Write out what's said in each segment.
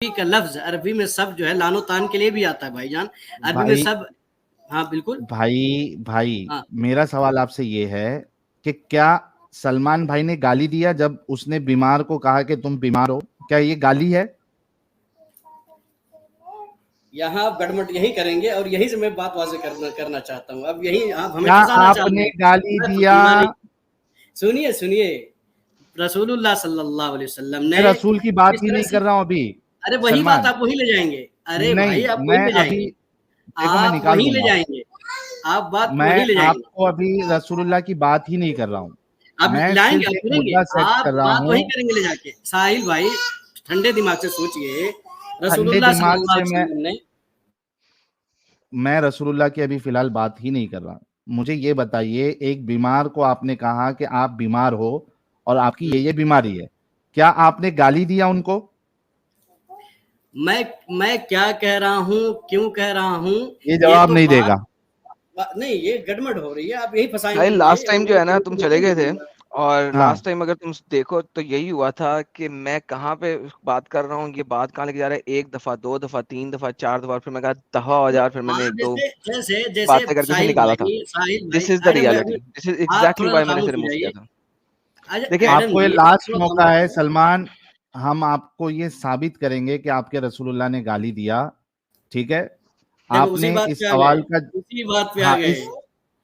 का लफ्ज अरबी में सब जो है लानो तान के लिए भी आता है भाईजान। अरबी में भाई सब। हाँ बिल्कुल। भाई हाँ मेरा सवाल आपसे ये है कि क्या सलमान भाई ने गाली दिया जब उसने बीमार को कहा कि तुम बीमार हो? क्या ये गाली है? यहाँ आप गड़मट यही करेंगे और यही से मैं बात वाजे करना चाहता हूँ। अब यही आप हमें क्या फंसाना चाहते आपने हैं। गाली मैं दिया? फंसूंगा नहीं। सुनिए सुनिए, रसूलुल्लाह सल्लल्लाहु अलैहि वसल्लम मैं ने रसूल की बात किस ही तरह नहीं से। कर रहा हूं अभी। अरे वही बात सलमान, आप वही ले जाएंगे। अरे भाई नहीं, आप वही मैं ले अभी जाएंगे। देखो मैं आप निकाल वही ले दूंगा। जाएंगे। आप बात को मैं वही ले जाएंगे। आपको अभी रसूलुल्लाह की बात ही नहीं कर रहा हूं। आप मैं लाएंगे, सिर्फ आप एक करेंगे, मुद्दा सेट कर आप रहा बात हूं। वही करेंगे ले जाके। साहिल भाई ठंडे दिमाग से सोचिए। ठंडे रसूलुल्लाह दिमाग सल्लल्लाहु से अलैहि वसल्लम ने। मैं रसूलुल्लाह की अभी फिलहाल बात ही नहीं कर रहा। मुझे ये बताइए, एक बीमार को आपने कहा कि आप बीमार हो और आपकी ये बीमारी है, क्या आपने गाली दिया उनको? मैं क्या कह रहा हूँ, क्यों कह रहा हूँ, ये ये जवाब तो नहीं बात देगा। नहीं, ये गड़बड़ हो रही है। आप यही भाई फंसाएंगे मुझे लास्ट टाइम और जो मैं है ना तुम चले गए थे, बोलूंगा। और हाँ, लास्ट टाइम अगर तुम देखो तो यही हुआ था कि मैं कहाँ पे बात कर रहा हूँ, ये बात कहाँ लेके जा रहा है, एक दफा, दो दफा, तीन दफा, चार दफा, फिर मैं कहा दफा हो जा, फिर मैंने हाँ, एक दो जैसे जैसे जैसे बातें करके उसे साहिल निकाला था। भाई, साहिल भाई, दिस इज द अरे रियलिटी, दिस इज आप एग्जैक्टली थोड़ा सा वाई मैंने इसे खामोश हो रिमूव किया जाइए। था। अच्छा देखिए, एडम आपको ये जी, आप लास्ट थोड़ा मौका खामोश हो है जाइए। सलमान। हम आपको ये साबित करेंगे कि आपके रसूलुल्लाह ने गाली दिया। ठीक है? देखो उसी आपने बात इस पे आ गए। सवाल का, उसी बात पे आ हाँ, गए। इस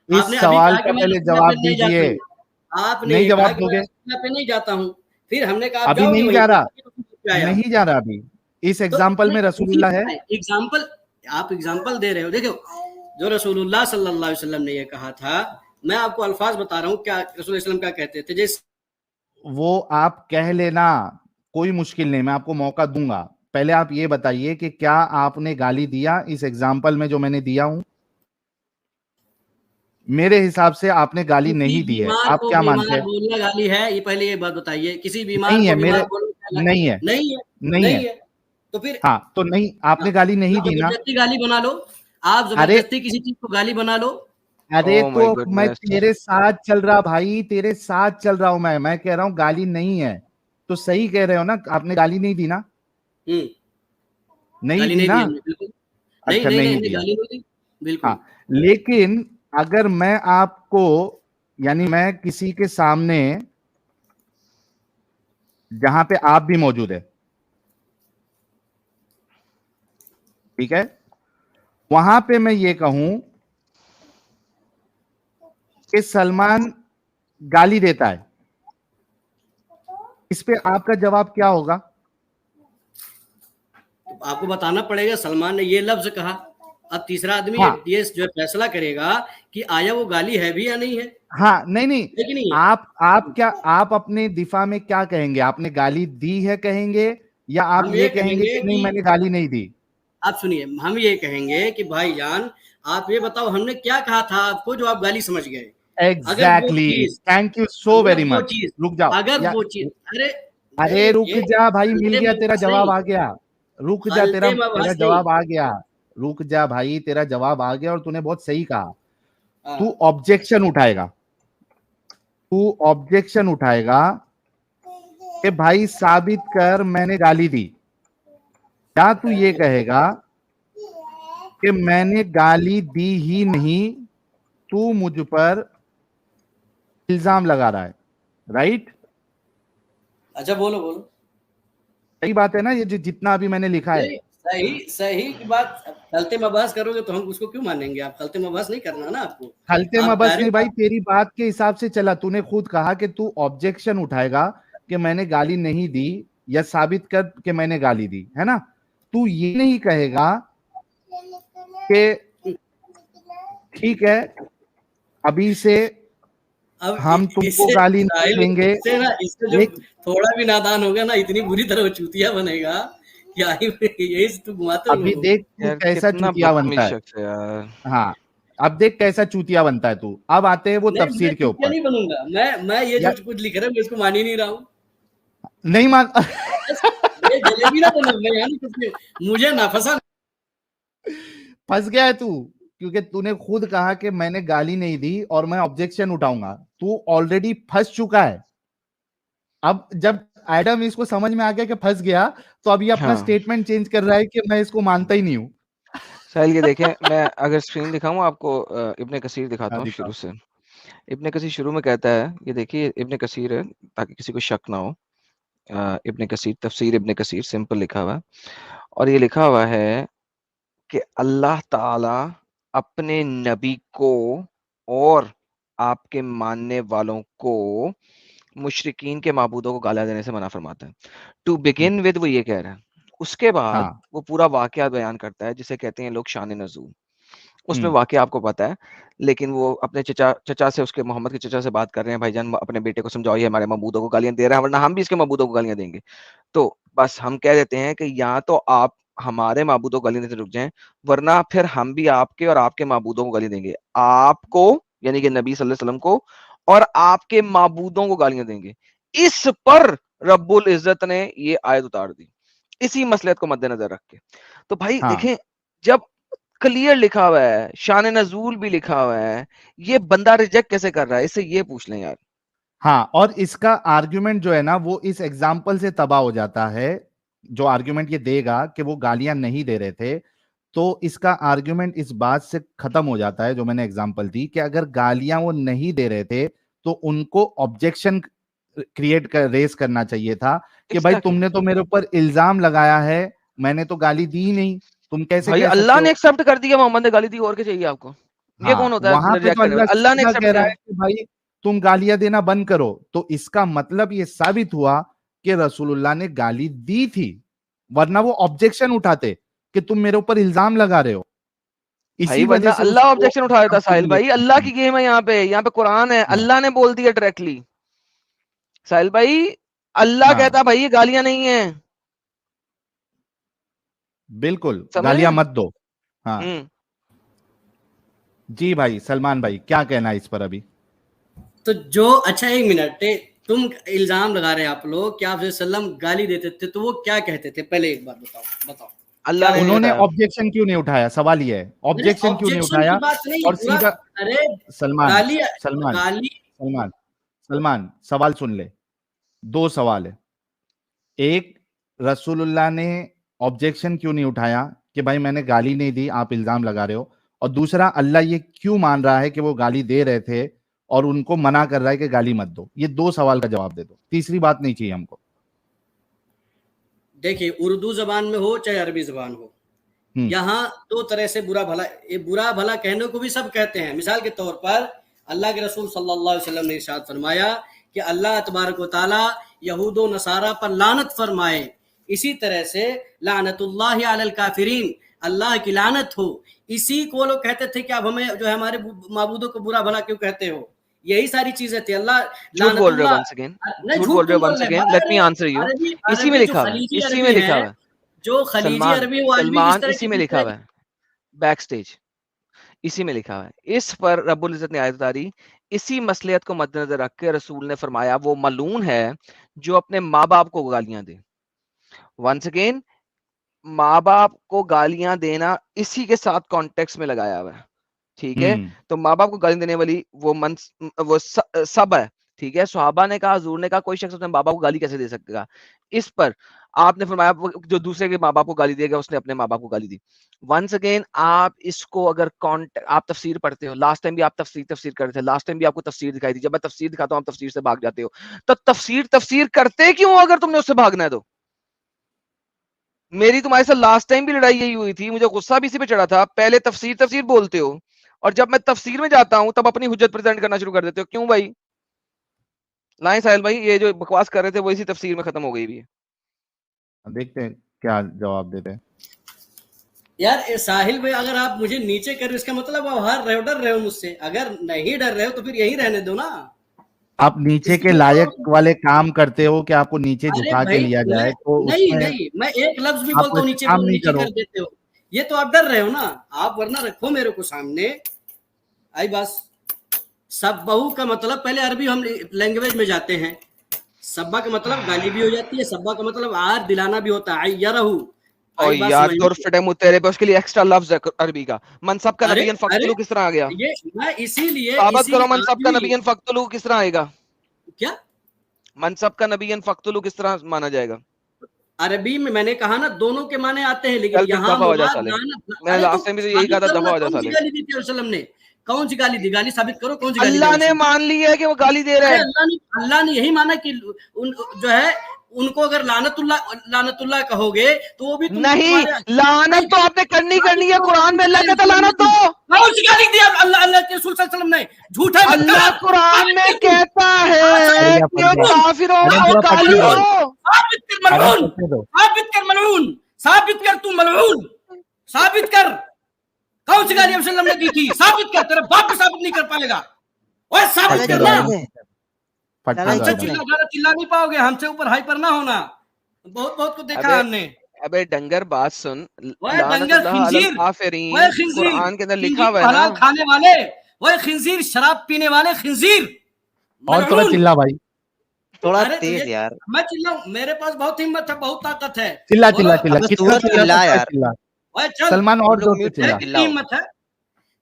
आपने अभी सवाल कहा का कि मैं पहले रसूलुल्लाह पे जवाब नहीं जाता दीजिए। हूँ। आपने नहीं कहा जवाब कि मैं दोगे? रसूलुल्लाह पे नहीं जाता हूँ। फिर हमने कहा आप अभी जाओगे नहीं वहीं जा पे, रहा, तभी रसूल पे आया। नहीं जा रहा अभी। इस तो एग्जाम्पल में नहीं, उसी रसूलुल्लाह है। एग्जाम्पल आप एग्जाम्पल दे रहे हो। देखो जो रसूलुल्लाह सल्लल्लाहु अलैहि वसल्लम ने ये कहा था, मैं आपको अल्फाज बता रहा हूँ क्या रसूल वसल्लम क्या कहते थे। जैसे वो आप कह लेना, कोई मुश्किल नहीं, मैं आपको मौका दूंगा। पहले आप ये बताइए कि क्या आपने गाली दिया इस एग्जाम्पल में जो मैंने दिया हूं? मेरे हिसाब से आपने गाली किसी नहीं दी है। बीमार आप को क्या मानते बीमार हैं? बोलना गाली है? ये पहले ये बात बताइए। किसी बीमार नहीं है को मेरे, बीमार बोलना नहीं है, नहीं है। नहीं है। नहीं है। तो फिर हाँ तो नहीं, हाँ, आपने गाली नहीं आप दी ना। जबरदस्ती गाली बना लो। आप अरे, जबरदस्ती किसी चीज को गाली बना लो। अरे ओह तो माय मैं गुडनेस। तेरे साथ चल रहा भाई, तेरे साथ चल रहा हूं मैं कह रहा हूं गाली नहीं है। तो सही कह रहे हो ना, आपने गाली नहीं दी ना? हम्म। नहीं गाली दी नहीं ना? दी हमने, बिल्कुल। नहीं अच्छा, नहीं नहीं नहीं नहीं, दिया। गाली नहीं दी। बिल्कुल। हाँ, लेकिन अगर मैं आपको, यानी मैं किसी के सामने जहां पे आप भी मौजूद है, ठीक है, वहां पे मैं ये कहूं कि सलमान गाली देता है, इस पे आपका जवाब क्या होगा? तो आपको बताना पड़ेगा सलमान ने ये लफ्ज कहा। अब तीसरा आदमी हाँ, ये जो फैसला करेगा कि आया वो गाली है भी या नहीं है। हाँ, नहीं नहीं, है कि नहीं है। आप क्या, आप अपने दिफा में क्या कहेंगे? आपने गाली दी है कहेंगे, या आप हम ये ये कहेंगे कहेंगे कि नहीं कि मैंने गाली नहीं दी? आप सुनिए, हम ये कहेंगे कि भाईजान आप ये बताओ हमने क्या कहा था आपको जो आप गाली समझ गए। अगर वो एग्जैक्टली, चीज थैंक यू सो अगर वेरी वो मच। चीज रुक जाओ अगर या, वो चीज अरे अरे रुक ये जा भाई, मिल खलते गया, तेरा मबहस नहीं, जवाब आ गया। रुक जा, तेरा खलते तेरा मबहस नहीं। जवाब आ गया। रुक जा भाई, तेरा जवाब आ गया और तूने बहुत सही कहा। तू हाँ, ऑब्जेक्शन उठाएगा, तू ऑब्जेक्शन उठाएगा कि भाई साबित कर मैंने गाली दी, या तू ये कहेगा कि मैंने गाली दी ही नहीं, तू मुझ पर इल्जाम लगा रहा है। राइट? अच्छा बोलो बोलो। सही बात है ना ये जितना अभी मैंने लिखा है? नहीं, सही सही की बात। खलते मबहस करोगे तो हम उसको क्यों मानेंगे। आप खलते मबहस नहीं करना ना आपको। हल्के में आप बस नहीं डायरेक्ट भाई, तेरी बात के हिसाब से चला। तूने खुद कहा कि तू ऑब्जेक्शन उठाएगा कि मैंने गाली नहीं दी, या साबित कर कि मैंने गाली दी, है ना? तू ये नहीं कहेगा कि ठीक है, अभी से अब हम तुमको इससे गाली नहीं साहिल, देंगे। इससे ना इससे जो एक, थोड़ा भी नादान होगा ना इतनी बुरी तरह वो चूतिया बनेगा कि आई यही से तू घुमाते हो अभी लोगों को। देख तू यार कैसा कितना चूतिया बदतमीज बनता है। शख्स है यार। हाँ, अब देख कैसा चूतिया बनता है तू। अब आते हैं वो नहीं मैं तफसीर के चूतिया ऊपर। नहीं बनूंगा। मैं ये या जो कुछ लिख रहा हूँ मैं इसको मान ही नहीं रहा हूँ। नहीं मान बस ये जलेबी ना बनो, मैं यहाँ नहीं फंसने, मुझे ना फंसा। फंस गया है तू, क्योंकि तूने खुद कहा कि मैंने गाली नहीं दी और मैं ऑब्जेक्शन उठाऊंगा। तू ऑलरेडी फंस चुका है। अब जब एडम इसको समझ में आ गया कि फंस गया, तो अभी अपना हाँ। स्टेटमेंट चेंज कर रहा है कि मैं इसको मानता ही नहीं हूँ। साहिल ये देखें, मैं अगर स्क्रीन दिखाऊं आपको, इब्ने कसीर दिखाता हाँ, हूँ दिखाओ। शुरू से। इब्ने कसीर शुरू में कहता है, ये देखिए इब्ने कसीर है ताकि किसी को शक ना हो। इब्ने कसीर, तफसीर इब्ने कसीर सिंपल लिखा हुआ है, और ये लिखा हुआ है कि अल्लाह ताला अपने नबी को और आपके मानने वालों को मुशरिकीन के माबूदों को गालियां देने से मना फरमाता है। टू बिगिन विद वो ये कह रहा है, उसके बाद हाँ। वो पूरा वाकया बयान करता है जिसे कहते हैं लोग शान नज़ूल। उसमें हम्म। वाकया आपको पता है, लेकिन वो अपने चचा से, उसके मोहम्मद के चचा से बात कर रहे हैं, भाईजान अपने बेटे को समझाओ, ये हमारे मबूदों को गालियां दे रहा है, वरना हम भी इसके मबूदों को गालियां देंगे। तो बस हम कह देते हैं कि या तो आप हमारे माबूदों को गाली देने से रुक जाएं, वरना फिर हम भी आपके और आपके माबूदों को गाली देंगे, आपको यानी कि नबी सल्लल्लाहु अलैहि वसल्लम को और आपके माबूदों को गालियां देंगे। इस पर रब्बुल इज्जत ने ये आयत उतार दी, इसी मसलहत को मद्देनजर रख के। तो भाई हाँ। देखें, जब क्लियर लिखा हुआ है, शान नजूल भी लिखा हुआ है, ये बंदा रिजेक्ट कैसे कर रहा है? इससे ये पूछ लें यार। हाँ, और इसका आर्ग्यूमेंट जो है ना वो इस एग्जाम्पल से तबाह हो जाता है। जो आर्ग्यूमेंट ये देगा कि वो गालियां नहीं दे रहे थे, तो इसका आर्ग्यूमेंट इस बात से खत्म हो जाता है जो मैंने एग्जांपल दी कि अगर गालियां वो नहीं दे रहे थे तो उनको ऑब्जेक्शन क्रिएट कर रेस करना चाहिए था कि भाई Exactly. तुमने तो मेरे ऊपर इल्जाम लगाया है, मैंने तो गाली दी नहीं, तुम कैसे भाई कह सकते अल्लाह ने हो। एक्सेप्ट कर दिया, मोहम्मद ने गाली दी, और क्या चाहिए आपको? ये कौन हाँ, होता वहां है पे तो रिजेक्ट करने अल्लाह वाला? अल्लाह ने सीधा एक्सेप्ट कह रहा किया। है कि भाई तुम गालियां देना बंद करो, तो इसका मतलब ये साबित हुआ कि रसूलुल्लाह ने गाली दी थी, वरना वो ऑब्जेक्शन उठाते कि तुम मेरे ऊपर इल्जाम लगा रहे हो। भाई इसी वरना वजह से अल्लाह उसको ऑब्जेक्शन उठा देता साहिल लिए। भाई, अल्लाह की गेम है यहाँ पे कुरान है, हाँ। अल्लाह ने बोल दिया डायरेक्टली। साहिल भाई, अल्लाह हाँ, कहता भाई ये गालियां नहीं है, बिल्कुल समझ रहे गालियां हैं? मत दो। हाँ हम्म। जी भाई, सलमान भाई क्या कहना है इस पर अभी। तो जो अच्छा एक मिनट तुम इल्जाम लगा रहे हैं आप लोग कि आप सल्लम गाली देते थे, तो वो क्या कहते थे? पहले एक बार बताओ बताओ क्या अल्लाह ने नहीं बोलते थे? उन्होंने बताया। ऑब्जेक्शन क्यों नहीं उठाया, सवाल ये है, अरे ऑब्जेक्शन क्यों नहीं ऑब्जेक्शन की उठाया। बात नहीं और पूरा। सीधा अरे सलमान गाली सलमान गाली सलमान सलमान सवाल सुन ले। दो सवाल है। एक, रसूलुल्लाह ने ऑब्जेक्शन क्यों नहीं उठाया कि भाई मैंने गाली नहीं दी, आप इल्जाम लगा रहे हो। और दूसरा, अल्लाह ये क्यों मान रहा है कि वो गाली दे रहे थे और उनको मना कर रहा है कि गाली मत दो। ये दो सवाल का जवाब दे दो, तीसरी बात नहीं चाहिए हमको। देखिए, उर्दू जबान में हो चाहे अरबी जबान हो, यहाँ दो तरह से बुरा भला, ये बुरा भला कहने को भी सब कहते हैं। मिसाल के तौर पर अल्लाह के रसूल सल्लल्लाहु अलैहि वसल्लम ने इरशाद फरमाया कि अल्लाह तबारक व तआला यहूद व नसारा पर लानत फरमाए, इसी तरह से लानतुल्लाहि अलल काफिरीन, अल्लाह की लानत हो। इसी को लोग कहते थे कि आप हमें जो है हमारे माबूदों को बुरा भला क्यों कहते हो। यही सारी चीजें थी। अल्लाह झूठ बोल रहे हो लानतुल्लाह, वंस अगेन, नहीं झूठ झूठ बोल रहे क्यों हो बोल वंस रहे अगेन, हैं? लेट मी अरे आंसर यू। अरबी इसी में अरबी जो लिखा हुआ है, खलीजी इसी में अरबी लिखा है, हुआ है। जो खलीजी सलमान अरबी वो आज भी किस सलमान तरह इसी में की लिखा हुआ है, बैक स्टेज इसी में लिखा हुआ है। इस पर रब्बुल इज्जत ने आयत उतारी, इसी मसलियत को मद्देनजर रख के रसूल ने फरमाया वो मलून है जो अपने माँ बाप को गालियां दे। वंस अगेन, माँ बाप को गालियां देना इसी के साथ कॉन्टेक्स्ट में लगाया हुआ है, ठीक है। तो माँ बाप को गाली देने वाली वो सब है, ठीक है। सहाबा ने कहा, हुजूर ने कहा, कोई शख्स अपने माँ बाप को गाली कैसे दे सकता। इस पर आपने फरमाया जो दूसरे के माँ बाप को गाली देगा उसने अपने माँ बाप को गाली दी। वंस अगेन, आप इसको अगर आप तफसीर पढ़ते हो, लास्ट टाइम भी आप तफसीर कर रहे थे, लास्ट टाइम भी आपको तफसीर दिखाई दी। जब मैं तफसीर दिखाता हूँ आप तफसीर से भाग जाते हो, तो तफसीर करते क्यों अगर तुमने उससे भागना है तो? मेरी तुम्हारे साथ लास्ट टाइम भी लड़ाई यही हुई थी, मुझे गुस्सा भी इसी पे चढ़ा था। पहले तफसीर बोलते हो और जब मैं तफसीर में जाता हूं तब अपनी हुज्जत प्रेजेंट करना शुरू कर देते हो, क्यों भाई? लाएं साहिल भाई, ये जो बकवास कर रहे थे वो इसी तफसीर में खत्म हो गई भी है। देखते हैं क्या जवाब देते हैं। यार साहिल भाई, अगर आप मुझे नीचे कर रहे हो इसका मतलब आप हार रहे हो, डर रहे हो मुझसे। अगर नहीं डर रहे हो तो फिर यही रहने दो ना। आप नीचे के इसलिए लायक तो वाले काम करते हो कि आपको नीचे अरे झुका के भाई लिया मैं जाए, तो नहीं उसमें नहीं मैं एक लफ्ज भी आप बोलता हूँ वैसे नीचे काम नहीं नीचे करो। कर देते हो। ये तो आप डर रहे हो ना। आप वरना रखो मेरे को सामने। आई बस, सब बहू का मतलब, पहले अरबी हम लैंग्वेज में जाते हैं। सब्बा का मतलब गाली भी हो जाती है, सब्बा का मतलब आर दिलाना भी होता है। यरहू, और आई बात यार समझ में? तुरफटे मुतेरे पे उसके लिए एक्स्ट्रा लफ्ज है अरबी का। मनसब का अरे नबीयन अरे फक्तुलू किस तरह आ गया? ये मैं इसीलिए साबित करो इसीलिए मनसब आज का भी नबीयन फक्तुलू किस तरह आएगा? क्या मनसब का नबीयन फक्तुलू किस तरह माना जाएगा? अरबी में मैंने कहा ना दोनों के माने आते हैं, लेकिन चल फिर यहाँ दफा हो जा मुराद साले। लानत। मैंने अरे लास्ट टाइम भी तो यही कहा था, साबित करो दफा ना, हो जा कौन सी साले। गाली दी थी वसल्लम ने, कौन सी गाली दी? गाली साबित करो, कौन सी गाली दी अल्लाह ने वसल्लम? मान लिया है कि वो गाली दे रहे अरे हैं। अल्लाह ने यही माना कि उन जो है उनको अगर लानतुल्लाह कहोगे तो वो भी नहीं, लानत तो आपने करनी है। कुरान में अल्लाह कहता लानत दो। कौन सी गाली दी अल्लाह के रसूल सल्लल्लाहु अलैहि वसल्लम ने? झूठ है, अल्लाह कुरान में कहता है कि काफिरों को गाली दो। साबित कर मलऊन, साबित कर मलऊन, साबित कर तू मलऊन, साबित कर कौन सी गाली वसल्लम ने दी थी? साबित कर, तेरा बाप भी साबित नहीं कर पाएगा। ओए साबित कर ना। हमसे चिल्ला नहीं पाओगे, हमसे ऊपर हाइपर ना होना। बहुत बहुत को देखा हमने। अबे डंगर बात सुन, डंगर खिंजीर, कुरान के अंदर लिखा हुआ है ना। खाने वाले, वो खिंजीर, शराब पीने वाले खिंजीर। और थोड़ा चिल्ला भाई, थोड़ा तेज यार। मैं चिल्लाऊं? मेरे पास बहुत हिम्मत है, बहुत ताकत है। चिल्ला चिल्ला चिल्ला, कितना चिल्ला यार सलमान, और जोर से चिल्ला। हिम्मत है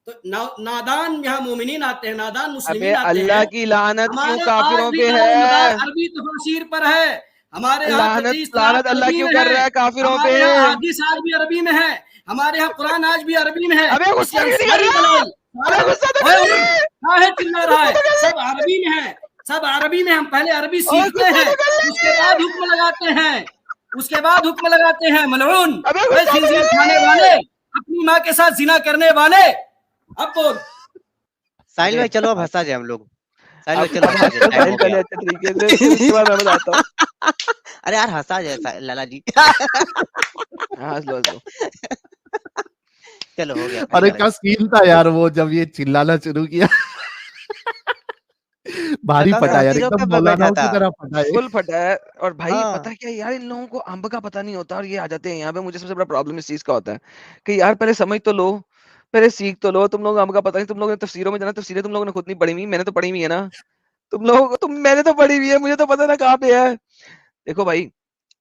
तो नादान यहाँ मोमिनीन आते हैं, नादान मुस्लिमीन आते हैं। अल्लाह की लानत क्यों काफिरों पे है? अरबी तफसीर पर है हमारे यहाँ। लानत अल्लाह क्यों कर रहा है काफिरों पे? हदीस आज भी अरबी में है हमारे यहाँ, कुरान आज भी अरबी में है। अबे गुस्सा क्यों नहीं कर रहा? अबे गुस्सा तो काहे चिल्ला रहा है? सब अरबी में है, सब अरबी में। हम पहले अरबी सीखते हैं, उसके बाद हुक्म लगाते हैं, उसके बाद हुक्म लगाते हैं। मलऊन, खिंजीर खाने वाले, अपनी माँ के साथ जिना करने वाले। अब बोल साहिल भाई, चलो अब हंसा जाए हम लोग। साहिल भाई चलो हंसा जाए पहले अच्छे तरीके से, उसके बाद मैं बताता हूँ। अरे यार हंसा जाए लाला जी। हंस लो। चलो हो गया। अरे क्या सीन था यार वो, जब ये चिल्लाना शुरू किया। भारी फटा यार, एकदम मौलाना की तरह फटा है, फुल फटा है। और भाई पता क्या यार, इन लोगों को अम्ब का पता नहीं होता और ये आ जाते हैं यहाँ पे। मुझे सबसे बड़ा प्रॉब्लम इस चीज का होता है कि यार पहले समझ तो लो, पहले सीख तो लो। तुम लोग अम्ब का पता नहीं, तुम लोगों ने तफसीरों में जाना, तफसीरें तुम लोगों ने खुद नहीं पढ़ी हुई, मैंने तो पढ़ी हुई है ना। मैंने तो पढ़ी हुई है, मुझे तो पता ना कहाँ पे है। देखो भाई,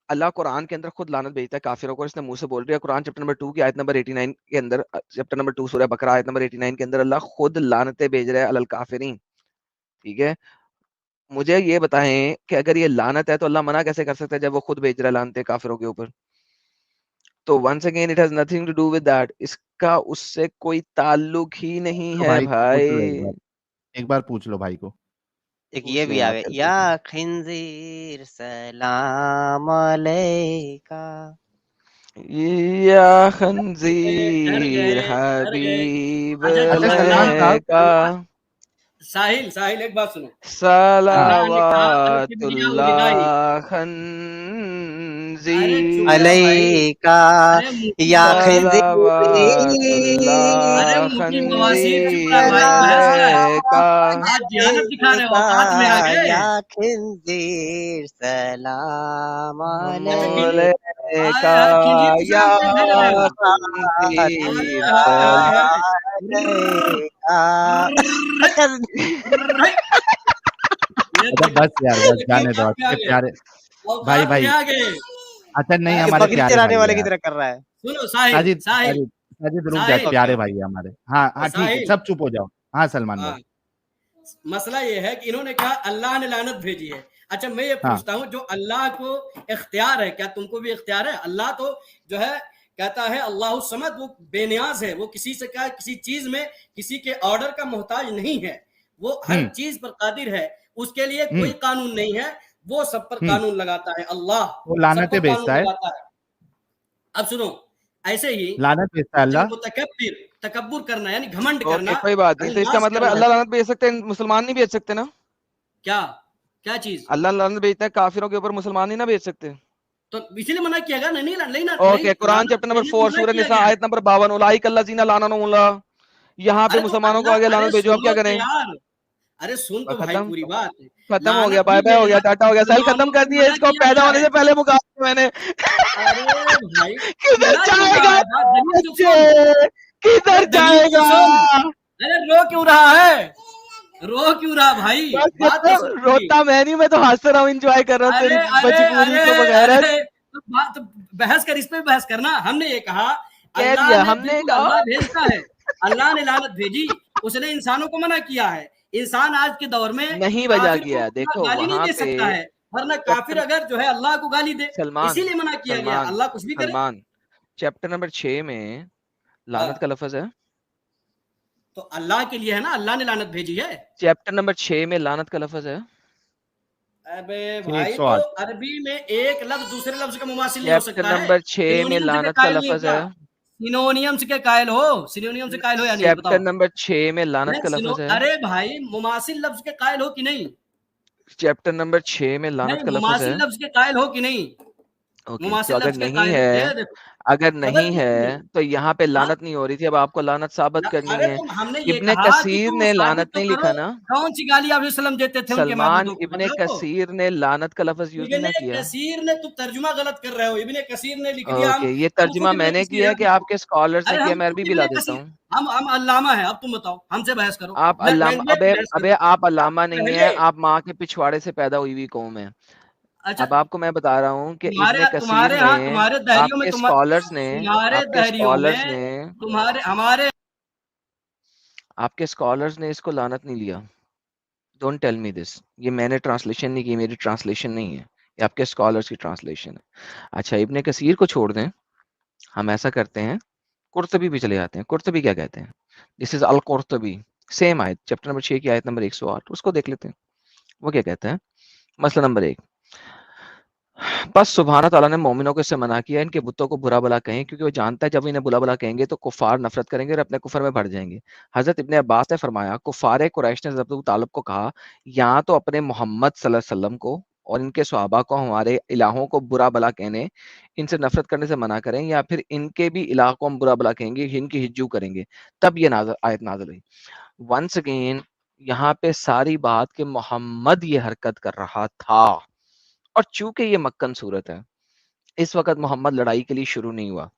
अल्लाह कुरान के अंदर खुद लानत भेजता है काफिरों को, इसने मुंह से बोल रही है। कुरान चैप्टर नंबर 2 की आयत नंबर 89 के अंदर, चैप्टर नंबर 2 सूरह बकरा आयत नंबर 89 के अंदर अल्लाह खुद लानतें भेज रहा है अलल काफिरीन। ठीक है, मुझे ये बताएं कि अगर ये लानत है तो अल्लाह मना कैसे कर सकता है जब वो खुद भेज रहा है लानतें काफिरों के ऊपर? तो once again it has nothing to do with that. इसका उससे कोई ताल्लुक ही नहीं है भाई। एक बार पूछ लो भाई को। एक ये भी आ गया, या खिंजीर सलाम अलैका, या खंजीर हबीब अलैका। साहिल एक बात सुनो। सलावतुल्लाह खंजीर अलैका या खिंजीर या खिंजीर सलाम अलैका या बस यार, बस जाने दो प्यारे भाई। भाई अच्छा नहीं, हमारे प्यारे वाले की तरह कर रहा है। सुनो साजिद रुक जाए, प्यारे भाई हमारे। हाँ ठीक है, सब चुप हो जाओ। हाँ सलमान भाई, मसला ये है कि इन्होंने कहा अल्लाह ने लानत भेजी है। अच्छा मैं ये पूछता हूँ, जो अल्लाह को इख्तियार है, क्या तुमको भी इख्तियार है? अल्लाह तो जो है कहता है अल्लाह समद, वो बेनियाज है, वो किसी से क्या, किसी चीज में किसी के ऑर्डर का मोहताज नहीं है, वो हर चीज पर कादिर है, उसके लिए कोई कानून नहीं है, वो सब पर कानून लगाता है। अल्लाह वो लानतें भेजता है। अब सुनो, ऐसे ही लानत भेजता है अल्लाह। तकब्बुर करना यानी घमंड करना, कोई बात नहीं। तो इसका मतलब है अल्लाह लानत भेज सकते हैं, मुसलमान नहीं भेज सकते ना? क्या चीज? अल्लाह लानत भेजता है काफिरों के ऊपर, मुसलमान ही ना भेज सकते? तो इसलिए मना किया गया नहीं। ओके, कुरान चैप्टर नंबर 4 सूरह निसा आयत नंबर 52, उलाइक अल्लज़ीना लानहुमुल्लाह। यहाँ पे मुसलमानों को आगे लानत भेजो, अब क्या करें? अरे सुन तो भाई, पूरी बात खत्म हो गया, बाय बाय हो गया, टाटा हो गया। साहिल खत्म कर दिया इसको, पैदा होने से पहले मुका दिया मैंने। किधर जाएगा? किधर जाएगा? अरे रो क्यों रहा है? रो क्यों रहा भाई? रोता मैं नहीं, मैं तो हंस रहा हूँ, एंजॉय कर रहा हूँ तेरी मजबूरी को बगैर। तो बहस कर, इस पे बहस करना। हमने ये कहा, हमने अल्लाह भेजता है, अल्लाह ने लानत भेजी, उसने इंसानों को मना किया है। इंसान आज के दौर में नहीं बजा किया। देखो गाली नहीं दे सकता है, वरना काफिर अगर जो है अल्लाह को गाली दे, सलमान इसीलिए मना किया गया, अल्लाह कुछ भी करे। सलमान चैप्टर नंबर 6 में लानत का लफ्ज है। तो अल्लाह के लिए है ना, अल्लाह ने लानत भेजी है। चैप्टर नंबर 6 में लानत का लफ्ज है। अबे भाई, तो 108 अरबी में एक लफ्ज दूसरे लफ्ज का मुमासिल नहीं हो चैप्टर सकता है। नंबर 6 में लानत का लफ्ज है। सिनोनियम के कायल हो, सिनोनियम से कायल हो या नहीं चैप्टर बताओ। नंबर 6 में लानत का लफ्ज है। अरे भाई, मुमासिल लफ्ज के कायल हो कि नहीं? चैप्टर नंबर 6 में लानत नहीं, का लफ्ज है। मुमासिल लफ्ज के कायल हो कि नहीं? ओके, तो मुमासिल अगर लफ्ज के नहीं कायल है, ये देखो, अगर खबर नहीं किसकी है है? तो यहाँ पे हाँ? लानत नहीं हो रही थी, अब आपको लानत साबित करनी अरे है। तुम, हमने ये इब्ने कहा कि कसीर तुम ने साबित लानत तो नहीं करो, लिखा ना। कौन सी गाली आप सल्लम देते थे उनके सलमान मौजूदों को, इब्ने बताओ। कसीर ने लानत का लफ्ज यूज नहीं इब्ने ना किया। कसीर ने, तुम तर्जुमा गलत कर रहे हो। इब्ने कसीर ने लिख दिया, ओके, ये हम तर्जुमा खुद इब्ने मैंने कसीर किया है, है कि देखो। आपके स्कॉलर्स ने अरे किया? हम मैं खुद अरबी भी ला इब्ने देता कसीर, हूँ। हम अल्लामा है। अब तुम बताओ, हमसे बहस करो। आप अल्लामा, मैं अबे बहस अबे करूं। आप अल्लामा नहीं पहले, है, आप माँ के पिछवाड़े से पैदा हुई हुई कौम है। अच्छा, अब आपको मैं बता रहा हूँ कि इब्ने कसीर तुम्हारे ने, यहाँ, तुम्हारे दहरियों में, आपके स्कॉलर्स ने, तुम्हारे आपके दहरियों स्कॉलर्स में, ने तुम्हारे हमारे आपके स्कॉलर्स ने इसको लानत नहीं लिया। डोंट टेल मी दिस, ये मैंने ट्रांसलेशन नहीं की, मेरी ट्रांसलेशन नहीं है, ये आपके स्कॉलर्स की ट्रांसलेशन है। अच्छा, इब्ने कसीर को छोड़ दें, हम ऐसा करते हैं, कुर्तबी भी चले जाते हैं। कुर्तबी क्या कहते हैं? This is all Qurtubi, same आयत, चैप्टर नंबर 6 की आयत नंबर 108, उसको देख लेते हैं। वो क्या कहता है? मसला नंबर 1, बस सुबहान ताला ने मोमिनों को इससे मना किया इनके बुतों को बुरा भला कहें, क्योंकि वो जानता है जब इन्हें बुरा भला कहेंगे तो कुफार नफरत करेंगे और अपने कुफर में बढ़ जाएंगे। हजरत इब्ने अब्बास ने फरमाया, कुफार कुरैश ने हज़रत अबू तालिब को कहा, यहाँ तो अपने मोहम्मद सल्लल्लाहु अलैहि वसल्लम को और इनके सहाबा को हमारे इलाहों को बुरा भला कहने, इनसे नफरत करने से मना करें, या फिर इनके भी इलाह को हम बुरा भला कहेंगे, इनकी हिज्जू करेंगे, तब ये आयत नाज़िल हुई। वंस अगेन यहाँ पे सारी बात कि मोहम्मद ये हरकत कर रहा था, और चूंकि ये मक्कन सूरत है, इस वक्त मोहम्मद लड़ाई के लिए शुरू नहीं हुआ।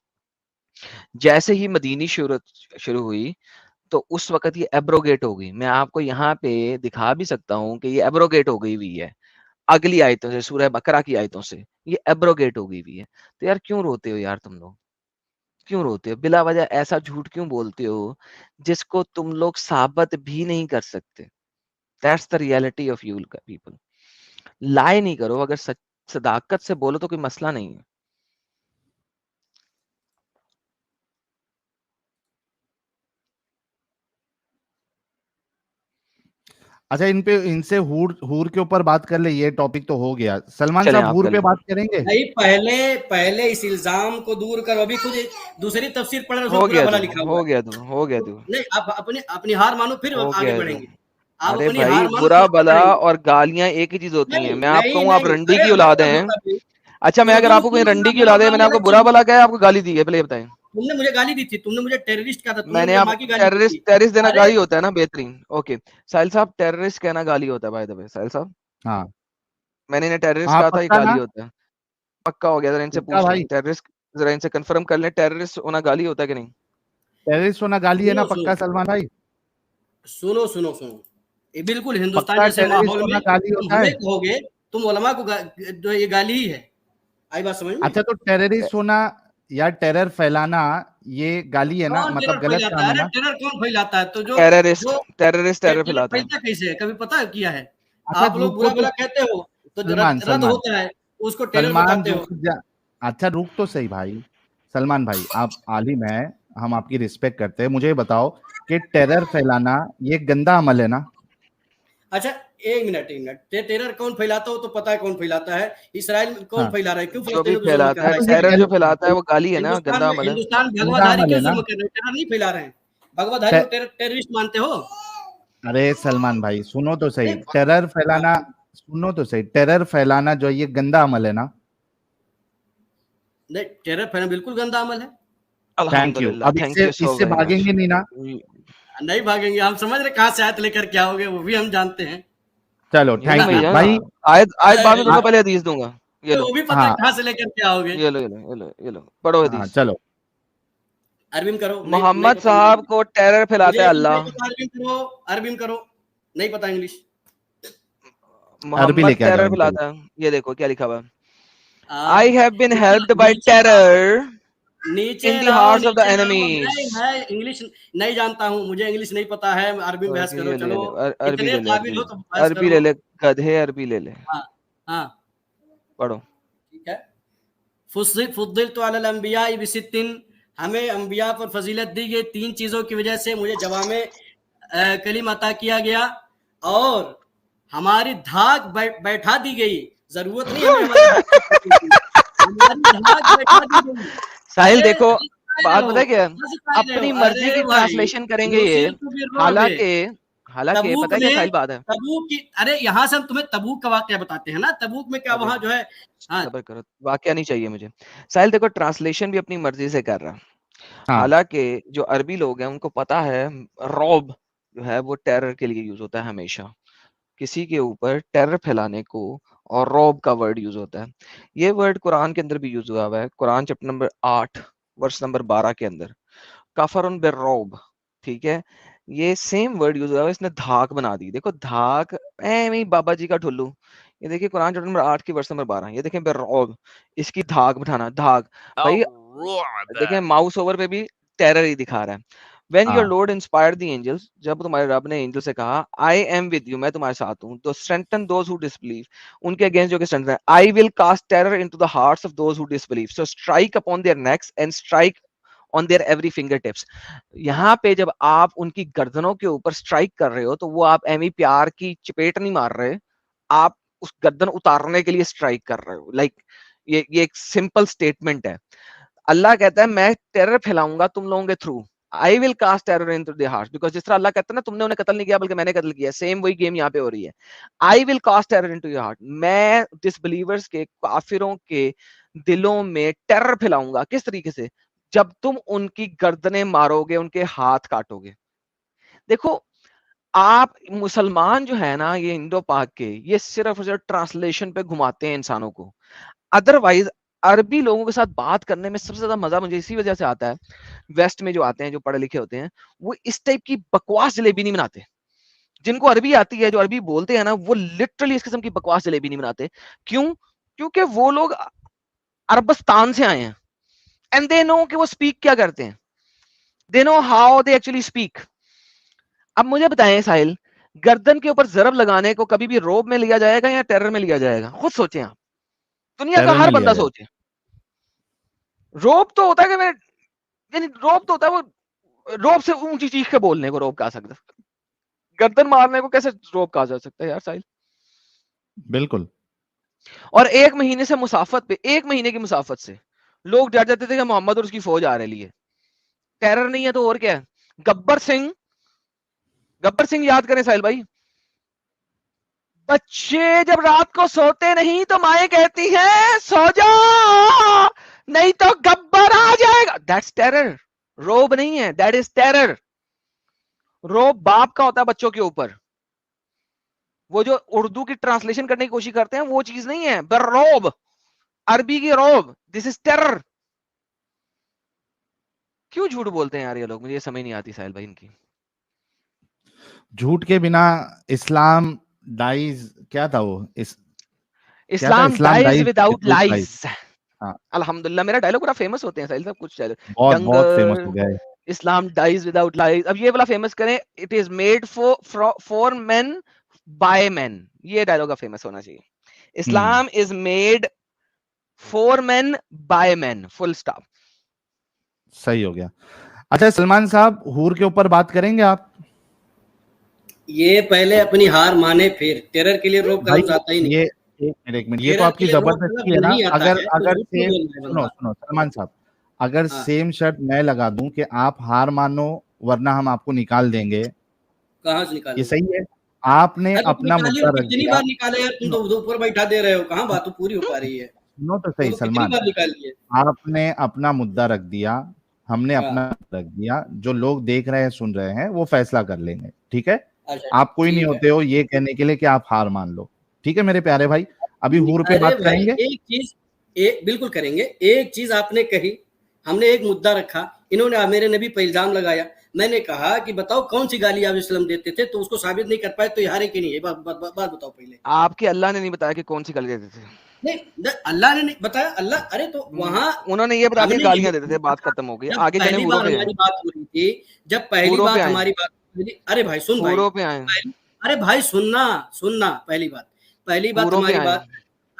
जैसे ही मदीनी शुरू हुई तो उस वक्त ये एब्रोगेट हो गई। मैं आपको यहाँ पे दिखा भी सकता हूँ कि ये एब्रोगेट हो गई हुई है अगली आयतों से, सूरह बकरा की आयतों से ये एब्रोगेट हो गई हुई है। तो यार क्यों रोते हो यार तुम लोग, क्यों रोते हो बिला वजह? ऐसा झूठ क्यों बोलते हो जिसको तुम लोग साबित भी नहीं कर सकते? That's the reality of you people. लाए नहीं करो, अगर सदाकत से बोलो तो कोई मसला नहीं है। अच्छा, इन पे, इनसे हूर हूर के ऊपर बात कर ले, ये टॉपिक तो हो गया। सलमान चलें साहब, आप हूर कर पे लें। बात करेंगे? नहीं, पहले पहले इस इल्जाम को दूर करो। अभी खुद दूसरी तफसीर पढ़ रहे हो, उसमें हो बुरा गया भला दूर, लिखा हुआ हो है। गया दूर, हो गया दूर, नहीं, आप अपनी अपनी हार मानो, फिर हो आगे गया दूर। बढ़ेंगे। आप अरे अपनी भाई, हार मानो, बुरा फिर आगे भला बढ़ेंगे। और गालियां एक ही चीज होती हैं। नहीं मैं आपको नहीं कहूँ आप नहीं, रंडी अरे की होता औलाद है, हैं। होता भी। अच्छा, मैं अगर उर्दू आपको कहीं उर्दू रंडी की में औलाद है, मैंने गालियां आपको अच्छी बुरा होती भला हैं। कहा है, आपको गाली दी है, पहले ये बताएं। तुमने मुझे गाली दी थी, तुमने मुझे टेररिस्ट कहा था, तुमने मैंने मेरी आप माँ की गाली दी टेररिस्ट थी। टेररिस्ट देना अरे गाली होता है ना? बेहतरीन, ओके। साहिल साहब, टेररिस्ट कहना गाली होता है बाय द वे। साहिल साहब, हाँ मैंने इन्हें टेररिस्ट हाँ, कहा था, ये पक्का गाली ना? होता है? पक्का हो गया? जरा इनसे पक्का पूछ लें, भाई, टेररिस्ट, जरा इनसे कंफर्म कर लें, टेररिस्ट होना गाली होता है कि नहीं? टेररिस्ट होना गाली है ना? सुनो सुनो पक्का सलमान भाई? सुनो सुनो सुनो, ये बिल्कुल हिंदुस्तान पक्का जैसे टेररिस्ट माहौल होना में गाली तुम होता हमें है? कहोगे, तुम उलमा को जो ये गाली ही है। आई बात समझ में? अच्छा, तो टेररिस्ट होना या टेरर फैलाना ये गाली है ना? कौन मतलब टेरर गलत फैलाता काम है? है अरे ना? टेरर कौन फैलाता है? तो जो टेररिस्ट, जो टेररिस्ट टेरर टेरर फैलाता है। फैलता कैसे है, कभी पता किया है? अच्छा, आप लोग रुको बुरा तो। भला कहते हो तो सलमान रद्द सलमान होता है, उसको टेरर सलमान बताते हो। रुक जा। अच्छा, रुक तो सही भाई। सलमान भाई, आप आलिम है, हम आपकी रिस्पेक्ट करते हैं। मुझे ये बताओ कि टेरर फैलाना ये गंदा अमल है ना? अच्छा, एक मिनट, टेरर कौन फैलाता हो तो पता है कौन फैलाता है। इसराइल में कौन हाँ, फैला रहा है? क्यों जो भी फलस्तीनियों पे जुल्म कर फैलाता है, रहा है तो ये इसराइल? टेरर जो गलत फैलाता है वो गाली है ना, गंदा अमल है। हिंदुस्तान गंदा भगवाधारी अमल क्यों है ना? जुल्म कर रहे हैं? टेरर नहीं फैला रहे हैं। भगवाधारी को टेररिस्ट मानते हो? अरे सलमान भाई, सुनो तो सही। नहीं, टेरर फैलाना, सुनो तो सही, टेरर फैलाना जो ये गंदा अमल है ना? नहीं, टेरर फैलाना बिल्कुल गंदा अमल है। Thank you. अल्हम्दुलिल्लाह, अब थैंक इससे यू सो इससे वेरी मच। भागेंगे नहीं ना? नहीं भागेंगे, हम समझ रहे कहाँ से आयत लेकर क्या होगे, वो भी हम जानते हैं। चलो, ये नहीं थैंक यू भैया, भाई। आयत आयत बाद में अरे, दूंगा, पहले हदीस दूंगा। ये लो, वो भी पता है हाँ कहाँ से लेकर क्या होगे। ये लो, ये लो, ये लो, ये लो, पढ़ो हाँ, हदीस। चलो। अरबी में करो। नहीं नहीं मोहम्मद पता साहब इंग्लिश। को टेरर फैलाता है मुझे अल्लाह। नहीं पता, अरबी में करो, अरबी में करो। नहीं पता इंग्लिश। अरबी मोहम्मद लेके आ जाओ टेरर इनको। फैलाता है। ये देखो क्या लिखा हुआ है, uh, I have been helped by नीचे टेरर नीचे इन द लाओ, हार्ट्स ऑफ द नीचे लाओ। एनिमीज। नहीं, मैं इंग्लिश नहीं जानता हूँ, मुझे इंग्लिश नहीं पता है। अरबी में बहस ओके, करो, ये ले, चलो। ये ले, अरबी इतने ले ले, काबिल अरबी हो ले, तो बहस अरबी करो। ले ले, गधे, अरबी ले ले। हाँ हाँ। पढ़ो। ठीक है। फुद्दिल तो अलल अंबिया बिसित्तिन, हमें अंबिया पर फजीलत दी गई 3 चीजों की वजह से मुझे जवामे कलीम अता किया गया, और हमारी धाक बैठा दी गई। जरूरत नहीं हमें हमारी धाक बैठा दी गई। साहिल अरे देखो बात पता है क्या, अपनी अपनी मर्जी की ट्रांसलेशन करेंगे ये, हालांकि पता है क्या साहिल बात है, तबूक की, अरे यहाँ से हम तुम्हें तबूक का वाकया बताते हैं ना, तबूक में क्या वहां जो है। हाँ, सब्र करो, वाकया नहीं चाहिए मुझे। साहिल देखो ट्रांसलेशन भी अपनी मर्जी से कर रहा, हाँ हालांकि जो अरबी लोग हैं उनको पता है रौब जो है वो टेरर के लिए यूज होता है हमेशा, किसी के ऊपर टेरर फैलाने को, और रौब का वर्ड यूज होता है। ये वर्ड कुरान के अंदर भी यूज हुआ है, Quran chapter number 8 verse number 12 के अंदर, काफरुन बिर्रौब, ठीक है। ये सेम वर्ड यूज हुआ है, इसने धाक बना दी। देखो धाक नहीं बाबा जी का ठुल्लू, ये देखिए कुरान चैप्टर नंबर 8 की वर्स नंबर 12, ये देखें बिर्रौब, इसकी धाक बिठाना, धाक भाई देखें माउस ओवर पे भी टेरर ही दिखा रहा है। When your हाँ Lord inspired the angels, जब तुम्हारे रब ने एंजल से कहा I am with you, मैं तुम्हारे साथ हूँ, तो strengthen those who disbelieve, उनके अगेंस्ट जो कि strengthen है, I will cast terror into the hearts of those who disbelieve, so strike upon their necks and strike on their every fingertips। यहाँ पे जब आप उनकी गर्दनों के ऊपर स्ट्राइक कर रहे हो तो वो आप एमी प्यार की चपेट नहीं मार रहे, आप उस गर्दन उतारने के लिए स्ट्राइक कर रहे हो। लाइक ये एक सिंपल स्टेटमेंट है। अल्लाह कहता है मैं टेरर फैलाऊंगा तुम लोगों के through, I will cast terror into their hearts, because जिस तरह अल्लाह कहता है ना तुमने उन्हें कत्ल नहीं किया बल्कि मैंने कत्ल किया, सेम वही गेम यहाँ पे हो रही है। I will cast terror into your heart, मैं डिसबिलीवर्स के, काफिरों के दिलों में टेरर फैलाऊंगा। किस तरीके से? जब तुम उनकी गर्दनें मारोगे, उनके हाथ काटोगे। देखो आप मुसलमान जो है ना, ये इंडो पाक के, ये सिर्फ और सिर्फ ट्रांसलेशन पे घुमाते हैं इंसानों को। अदरवाइज अरबी लोगों के साथ बात करने में सबसे ज्यादा मजा मुझे इसी वजह से आता है, वेस्ट में जो आते हैं, जो पढ़े लिखे होते हैं, वो इस टाइप की बकवास जलेबी नहीं बनाते। जिनको अरबी आती है, जो अरबी बोलते हैं ना, वो लिटरली इस किस्म की बकवास जलेबी नहीं बनाते। क्यों? क्योंकि वो लोग अरबस्तान से आए हैं, एंड दे नो कि वो स्पीक क्या करते हैं, they know how they actually speak. अब मुझे बताएं साहिल, गर्दन के ऊपर जरब लगाने को कभी भी रोब में लिया जाएगा या टेरर में लिया जाएगा? खुद सोचें आप, दुनिया का टेरर हर में लिया बंदा जाए। सोचे। रोब तो होता है कि मैं, यानी रोब तो होता है वो, रोब से ऊंची चीख के बोलने को रोब कहा सकता है, गर्दन मारने को कैसे रोब कहा जा सकता है यार साहिल? बिल्कुल। और 1 महीने से मुसाफत पे, 1 महीने की मुसाफत से लोग डर जाते थे कि मोहम्मद और उसकी फौज आ रही है। टेरर नहीं है तो और क्या है? गब्बर सिंह, गब्बर सिंह याद करें साहिल भाई, बच्चे जब रात को सोते नहीं तो माएं कहती हैं सो जा नहीं तो गब्बर आ जाएगा। दैट्स टेरर, रोब नहीं है, दैट इज टेरर। रोब बाप का होता है बच्चों के ऊपर, वो जो उर्दू की ट्रांसलेशन करने की कोशिश करते हैं वो चीज नहीं है। रोब अरबी की रोब, दिस इज टेरर। क्यों झूठ बोलते हैं यार ये लोग, मुझे ये समझ नहीं आती साहिल भाई इनकी। झूठ के बिना इस्लाम डाइज, क्या था वो इस्लाम डाइज विदाउट लाइज। हाँ। अल्हम्दुलिल्लाह, मेरा डायलॉग पूरा फेमस होते हैं साहिल सब कुछ। बहुत फेमस हो गया है। Islam dies without lies. अब ये वाला फेमस करें, it is made for men by men, ये डायलॉग का फेमस होना चाहिए। Islam is made for men by men, full stop. सही हो गया। अच्छा सलमान साहब, हूर के ऊपर बात करेंगे आप? ये पहले अपनी हार माने, फिर टेरर के लिए रोक कदम आता ही नहीं। ये एक मिनट, ये तो आपकी जबरदस्ती है ना। अगर सेम, सुनो सलमान साहब, अगर सेम शर्त मैं लगा दूं कि आप हार मानो वरना हम आपको निकाल देंगे, कहां से निकाल? ये सही है? आपने अपना मुद्दा रख दिया। बार निकाले यार, तुम तो ऊपर बैठा दे रहे हो, कहां बात पूरी हो पा रही है? सुनो तो सही सलमान, आपने अपना मुद्दा रख दिया, हमने अपना रख दिया, जो लोग देख रहे हैं सुन रहे हैं वो फैसला कर लेंगे, ठीक है? आप कोई नहीं होते हो ये कहने के लिए कि आप हार मान लो, ठीक है मेरे प्यारे भाई? अभी हूर पे बात करेंगे। एक चीज बिल्कुल करेंगे। एक चीज आपने कही, हमने एक मुद्दा रखा, इन्होंने मेरे नबी पर इल्जाम लगाया। मैंने कहा कि बताओ कौन सी गाली आप इस्लाम देते थे, तो उसको साबित नहीं कर पाए, तो ये हारे कि नहीं? ये बात बताओ पहले। आपके अल्लाह ने नहीं बताया कि कौन सी गाली देते थे? नहीं, अल्लाह ने नहीं बताया। अल्लाह, अरे तो वहां उन्होंने ये बताया गालियां देते थे, बात खत्म हो गई। आगे चले। पहली बार हमारी बात हो रही थी, जब पहली बात हमारी बात हो रही, अरे भाई सुन भाई, अरे भाई सुनना पहली बात हमारी बात,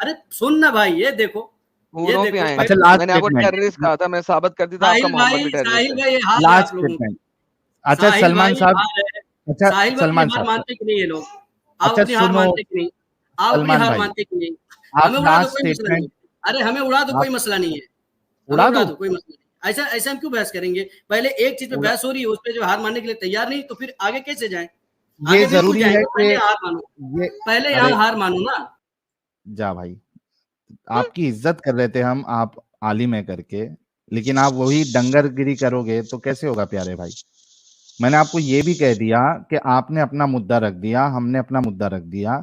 अरे सुन ना भाई, ये देखो, ये हूरों पे देखो आए। अच्छा लास्ट मैंने आपको स्टेटमेंट, टेररिस्ट कहा था, मैं साबित कर दिया था आपका मोहम्मद भी टेररिस्ट साहिल है। भाई ये हार है लास्ट आप लोगों का। स्टेटमेंट। अच्छा साहिल सलमान भाई साहब, हार है। अच्छा साहिल भाई सलमान ये हार साहब, मानते कि नहीं ये लोग? आप अच्छा अपनी हार सुनो मानते कि नहीं? आप अपनी सलमान हार भाई, मानते कि नहीं? आप हमें उड़ा दो, लास्ट कोई मसला नहीं स्टेटमेंट, है। अरे हमें उड़ा दो, आप कोई मसला नहीं है। हमें उड़ा उड़ा दो, दो, कोई मसला नहीं। ऐसा ऐसा हम क्यों बहस करेंगे? पहले एक चीज पे उड़ा, बहस हो रही है, उस पे जो हार मानने के लिए तैयार नहीं, तो फिर आगे कैसे जाएं? ये आगे बिल्कुल जरूरी है जाएंगे, कि पहले हार मानो, ये, पहले यहाँ अरे हार मानो ना। जा भाई, आपकी इज्जत कर रहे थे हम, आप आलिम है करके, लेकिन आप वही डंगरगिरी करोगे तो कैसे होगा प्यारे भाई। मैंने आपको ये भी कह दिया कि आपने अपना मुद्दा रख दिया, हमने अपना मुद्दा रख दिया,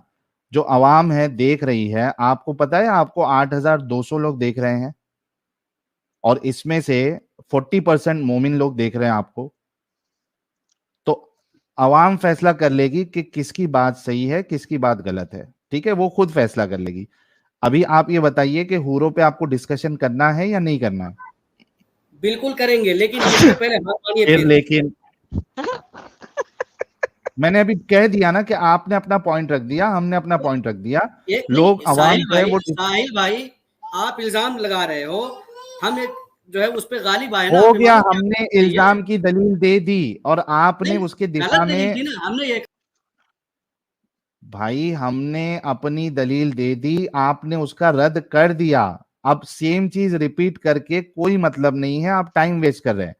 जो आवाम है देख रही है। आपको पता है आपको 8,200 लोग देख रहे हैं और इसमें से 40% मोमिन लोग देख रहे हैं आपको। तो आवाम फैसला कर लेगी कि किसकी बात सही है, किसकी बात गलत है। ठीक है, वो खुद फैसला कर लेगी। अभी आप ये बताइए कि हूरों पे आपको डिस्कशन करना है या नहीं करना है? बिल्कुल करेंगे, लेकिन इससे पहले हार मानिए फिर फिर। लेकिन मैंने अभी कह दिया ना कि आपने अपना पॉइंट रख दिया, हमने अपना पॉइंट रख दिया। एक लोग नहीं, आवाम जो है वो साहिल भाई आप इल्जाम लगा रहे हो, हम एक जो है उस पे गालिब आए ना, हो आप गया, मानो क्या हमने सही है? इल्जाम की दलील दे दी और आपने नहीं, उसके दिफा गलत दलील में, थी ना, हमने ये भाई हमने अपनी दलील दे दी, आपने उसका रद्द कर दिया। अब सेम चीज रिपीट करके कोई मतलब नहीं है, आप टाइम वेस्ट कर रहे हैं।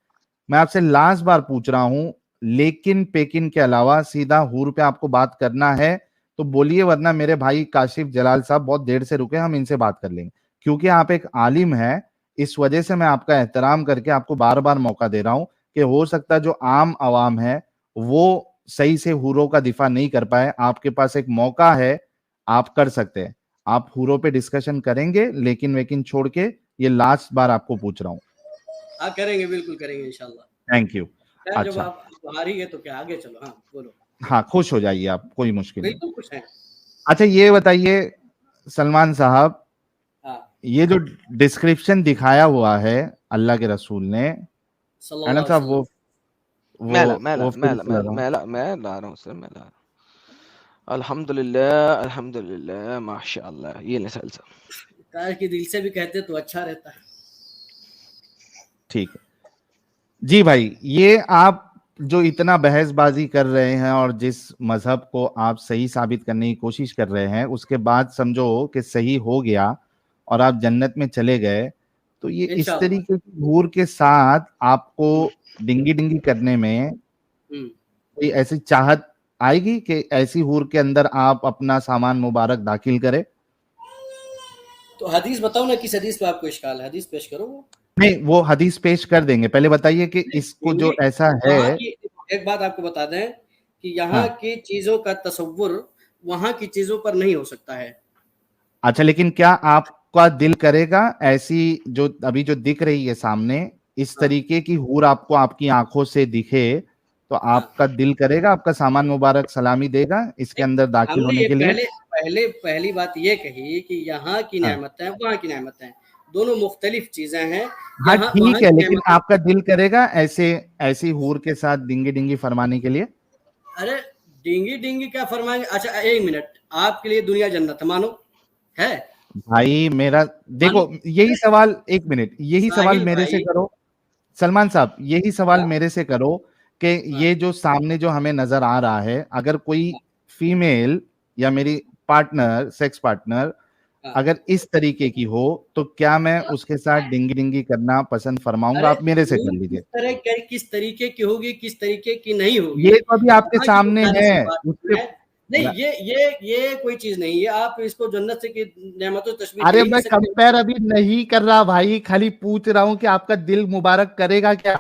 मैं आपसे लास्ट बार पूछ रहा हूं, लेकिन पेकिन के अलावा सीधा हूर पे आपको बात करना है तो बोलिए, वरना मेरे भाई काशिफ जलाल साहब बहुत देर से रुके, हम इनसे बात कर लेंगे। क्योंकि आप एक आलिम है, इस वजह से मैं आपका एहतराम करके आपको बार बार मौका दे रहा हूं कि हो सकता है जो आम आवाम है वो सही से हूरों का दिफा नहीं कर पाए। आपके पास एक मौका है, आप कर सकते हैं। आप हूरों पे डिस्कशन करेंगे, लेकिन वेकिन छोड़ के, ये लास्ट बार आपको पूछ रहा हूं। हाँ करेंगे, बिल्कुल करेंगे इंशाल्लाह। Thank you. खैर जब अच्छा, आप हारी है तो क्या, आगे चलो। हाँ बोलो। हाँ खुश हो जाइए आप, कोई मुश्किल नहीं। बिल्कुल खुश हैं। अच्छा ये बताइए सलमान साहब, हाँ ये जो डिस्क्रिप्शन दिखाया हुआ है अल्लाह के रसूल ने, सल्लल्लाहु अनब अलैहि साहब वसल्लम। वो फिर से लगा। मैं ला रहा हूँ सर, मैं ला रहा हूँ। अल्हम्दुलिल्लाह अल्हम्दुलिल्लाह माशाअल्लाह। ये ले सर काश कि दिल से भी कहते तो अच्छा रहता है। ठीक है जी भाई, ये आप जो इतना बहसबाजी कर रहे हैं और जिस मजहब को आप सही साबित करने की कोशिश कर रहे हैं, उसके बाद समझो कि सही हो गया और आप जन्नत में चले गए, तो ये इस इंशाल्लाह। तरीके की हूर के साथ आपको डिंगी डिंगी करने में हम्म। कोई ऐसी चाहत आएगी कि ऐसी हूर के अंदर आप अपना सामान मुबारक दाखिल करें? तो हदीस बताओ ना, किस हदीस पे आपको इश्काल है? हदीस पेश करो वो। नहीं, वो हदीस पेश कर देंगे, पहले बताइए कि इसको जो ऐसा है। वहाँ की एक बात आपको बता दें कि यहाँ हाँ, की चीजों का तसव्वुर वहाँ की चीजों पर नहीं हो सकता है। अच्छा लेकिन क्या आपका दिल करेगा ऐसी जो अभी जो दिख रही है सामने, इस हाँ तरीके की हूर आपको आपकी आंखों से दिखे तो हाँ। आपका दिल करेगा, आपका सामान मुबारक सलामी देगा इसके नहीं, अंदर दाखिल हमने होने ये के लिए? पहली बात ये कही कि यहाँ की हाँ, नेमतें वहाँ की नेमतें दोनों मुख्तलिफ चीजें हैं। हाँ यहाँ ठीक वहाँ है, की लेकिन नेमतें, आपका दिल करेगा ऐसे ऐसी हूर के साथ डिंगी डिंगी फरमाने के लिए? अरे डिंगी डिंगी क्या फरमाएंगे? अच्छा एक मिनट, आपके लिए दुनिया जन्नत है, मानो है? भाई मेरा, मानो? देखो यही सवाल, एक मिनट, यही सवाल साहिल मेरे से भाई। करो सलमान साहब, यही सवाल हाँ मेरे से करो कि हाँ ये जो सामने जो हमें नजर आ रहा है, अगर कोई फीमेल या मेरी पार्टनर, सेक्स पार्टनर हाँ अगर इस तरीके की हो, तो क्या मैं हाँ। उसके साथ डिंगी डिंगी करना पसंद फरमाऊंगा? अरे आप मेरे से कर वो लीजिए। किस तरीके की होगी, किस तरीके की नहीं होगी, ये तो अभी आपके वहाँ की सामने जाने है, से बात उससे है। नहीं, ये कोई चीज नहीं है। आप इसको जन्नत से की नेमतों तशबीह दे अरे ही नहीं मैं सकते। कंपेयर अभी नहीं कर रहा भाई, खाली पूछ रहा हूं कि आपका दिल मुबारक करेगा क्या?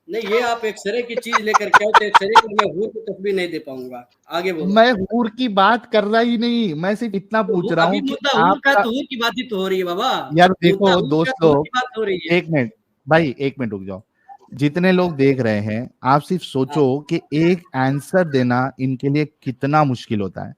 नहीं, ये आप एक्सरे की चीज लेकर के आओ तो एक्सरे की मैं हूर की तस्वीर नहीं दे पाऊंगा। आगे बोलो। मैं हूर की बात कर रहा ही नहीं, मैं सिर्फ इतना तो पूछ रहा अभी हूं कि मुद्दा हूर का, आपका, तो हूर की बात ही तो हो रही है बाबा। यार मुद्दा देखो हूर का, तो दोस्तों, हूर की बात हो रही है। एक मिनट भाई, एक मिनट रुक जाओ। जितने लोग देख रहे हैं, आप सिर्फ हाँ। सोचो कि एक आंसर देना इनके लिए कितना मुश्किल होता है।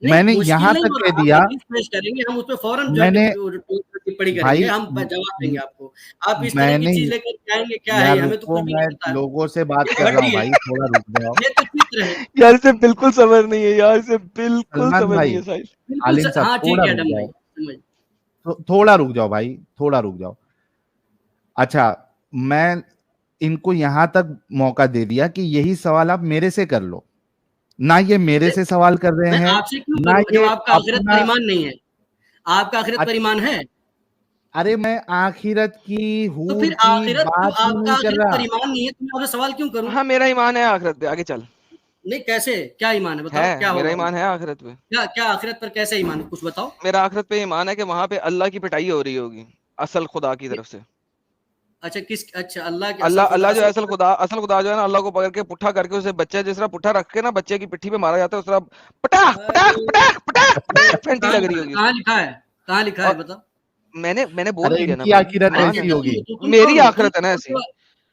नहीं मैंने मुश्किल यहां नहीं तक हो कह रहा, हम दिया, हदीस पेश करेंगे, हम उस पे फौरन जो है मैंने, टिप्पणी करेंगे, भाई हम जवाब देंगे आपको। आप इस तरह की मैंने, चीज लेकर के आएंगे, क्या है? यार हमें तो रुको, कुछ भी मैं नहीं पता। लोगों से बात ये कर रहा हूँ हड्डी है, भाई, थोड़ा रुक जाओ। ये तो चित्र है। यार, इसे बिल्कुल समझ नहीं है यार, इसे बिल्कुल सलमान समझ नहीं भाई, है साहिल। बिल्कुल आलिम साहब हाँ ठीक थोड़ा है रुक अडम भाई। जाओ। थोड़ा रुक जाओ भाई, थोड़ा रुक जाओ। अच्छा, मैं इनको यहां तक मौका दे दिया कि यही सवाल आप मेरे से कर लो, ना ये मेरे से सवाल कर रहे मैं हैं, आपसे क्यों ना करूं जब ये आपका आखिरत पर अपना। ईमान नहीं है? आपका आखिरत पर ईमान है अरे मैं आखिरत की तो हूर फिर की आखिरत बात ही आपका नहीं कर आखिरत पर रहा। ईमान नहीं है तो मैं आपसे सवाल क्यों करूं? हाँ मेरा ईमान है आखिरत पे, आगे चल। नहीं कैसे, क्या ईमान है बताओ, है क्या मेरा होगा? ईमान है आखिरत पे। क्या क्या आखिरत पर कैसे ईमान है? कुछ बताओ। मेरा आखिरत पे ईमान है कि वहां पे अल्लाह की पिटाई हो रही होगी असल खुदा की तरफ से। अच्छा किस, अच्छा अल्लाह के अल्लाह असल खुदा, अल्लाह जो है असल खुदा जो है ना, अल्लाह को पकड़ के पुट्ठा करके उसे बच्चे जिस तरह पुट्ठा रख के ना बच्चे की पिट्ठी पे मारा जाता है उस तरह पटाख पटाख पटाख पटाख पटाख फेंटी लग रही होगी कहाँ उसको। लिखा है, कहाँ लिखा है और बताओ? मैंने बोल अरे भी दिया ना इनकी भाई, आखिरत अरे ईमान ऐसी है। तो होगी। तुम मेरी कौन हो? आखिरत है ना ऐसी।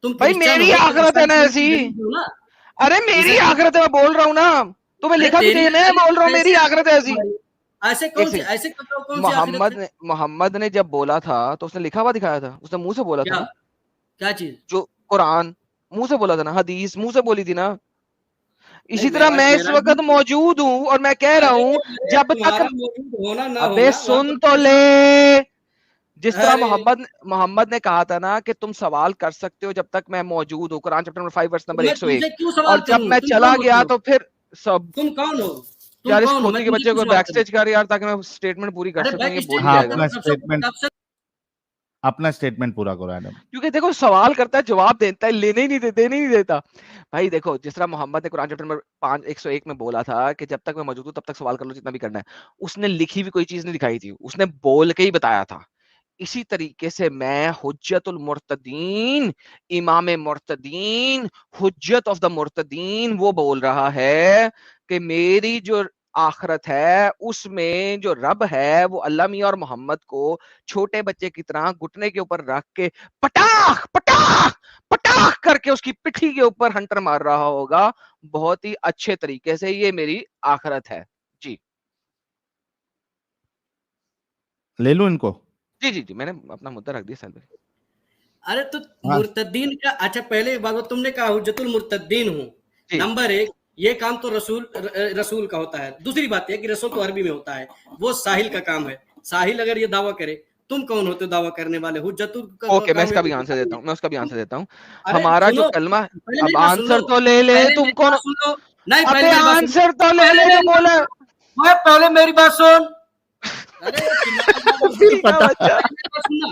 तुम भाई क्रिश्चियन मेरी हो तो आखिरत है ईसाई ना धर्म ऐसी। के गरीब हो ना। अरे मेरी ईसाई आखिरत है, मैं बोल रहा हूँ ना, तुम्हें अरे लिखा भी तेरी, चाहिए, मैं अरे बोल रहा हूँ मेरी कैसे आखिरत है ऐसी। ऐसे एक कौन से, सेकंड, ऐसे कौन सी आखिरत है? मोहम्मद ने जब बोला था तो उसने लिखा हुआ दिखाया था, उसने मुंह से बोला था क्या, ना। क्या चीज? जो कुरान मुंह से बोला था ना, हदीस मुंह से बोली थी ना। नहीं इसी तरह मेरा मैं इस मेरा भी। वक्त मौजूद हूं और मैं कह रहा अरे हूं अरे जब तुम्हारा तक। मौजूद होना ना अबे होना वहां सुन पर तो कैसे? ले। जिस तरह अरे मोहम्मद ने कहा था ना कि तुम सवाल कर सकते हो जब तक मैं मौजूद हूं, कुरान चैप्टर नंबर 5 वर्स तो नंबर मैं 101। तुमसे क्यों सवाल और जब करूं? मैं तुम चला कौन होते गया हो? तो फिर सब। तुम कौन हो? तुम यार इस कौन हो? मैं खोती के तुमसे बच्चे क्यों को सवाल बैक करूं? स्टेज कर यार, ताकि मैं स्टेटमेंट पूरी कर अरे सकूं, बैक ये बोल स्टेज ही हाँ, मत जाएगा। करो, अपना तब से स्टेटमेंट, तब से अपना स्टेटमेंट पूरा करो एडम। क्योंकि देखो सवाल करता है जवाब देता है, लेने ही नहीं देते, देने ही नहीं देता। भाई देखो जिस तरह मोहम्मद ने कुरान चैप्टर नंबर 5 101 में बोला था कि जब तक मैं मौजूद हूं तब तक सवाल कर लो जितना भी करना है, उसने लिखी हुई कोई चीज नहीं दिखाई थी, उसने बोल के ही बताया था। इसी तरीके से मैं हुज्जतुल मुर्तदीन, इमाम मुर्तदीन, हुज्जत ऑफ द मुर्तदीन, वो बोल रहा है कि मेरी जो आखरत है उसमें जो रब है वो अल्लाह मियां और मोहम्मद को छोटे बच्चे की तरह घुटने के ऊपर रख के पटाख पटाख पटाख करके उसकी पिठी के ऊपर हंटर मार रहा होगा बहुत ही अच्छे तरीके से। ये मेरी आखरत है जी। ले लूं इनको। जी जी जी, मैंने अपना मुद्दा रख दिया सर। अरे तो हाँ, मुर्तद्दीन का, अच्छा पहले एक बात, तुमने कहा हुज्जतुल मुर्तद्दीन हूँ, जी नंबर एक, ये काम तो रसूल का होता है। दूसरी बात है कि रसूल तो अरबी में होता है, वो साहिल का काम है। साहिल अगर ये दावा करे, तुम कौन होते हो दावा करने वाले? हुज्जतुल का ओके, मैं काम है इसका भी आंसर देता मुर्तद्दीन। हूँ, मैं उसका भी आंसर देता हूँ। अरे हमारा जो सुनो, कलमा। पहले अब मेरी बात सुन लो, आंसर तो ले ले, पहले तुम मेरी कौन। बात सुन लो। नहीं पहले अबे मेरी बात सुन लो, आंसर तो ले पहले ले जो मेरी बात बोला। सुन, मैं पहले मेरी बात सुन। अरे चिल्लाना मत, फिर का पता। बच्चा पहले मेरी बात सुनना,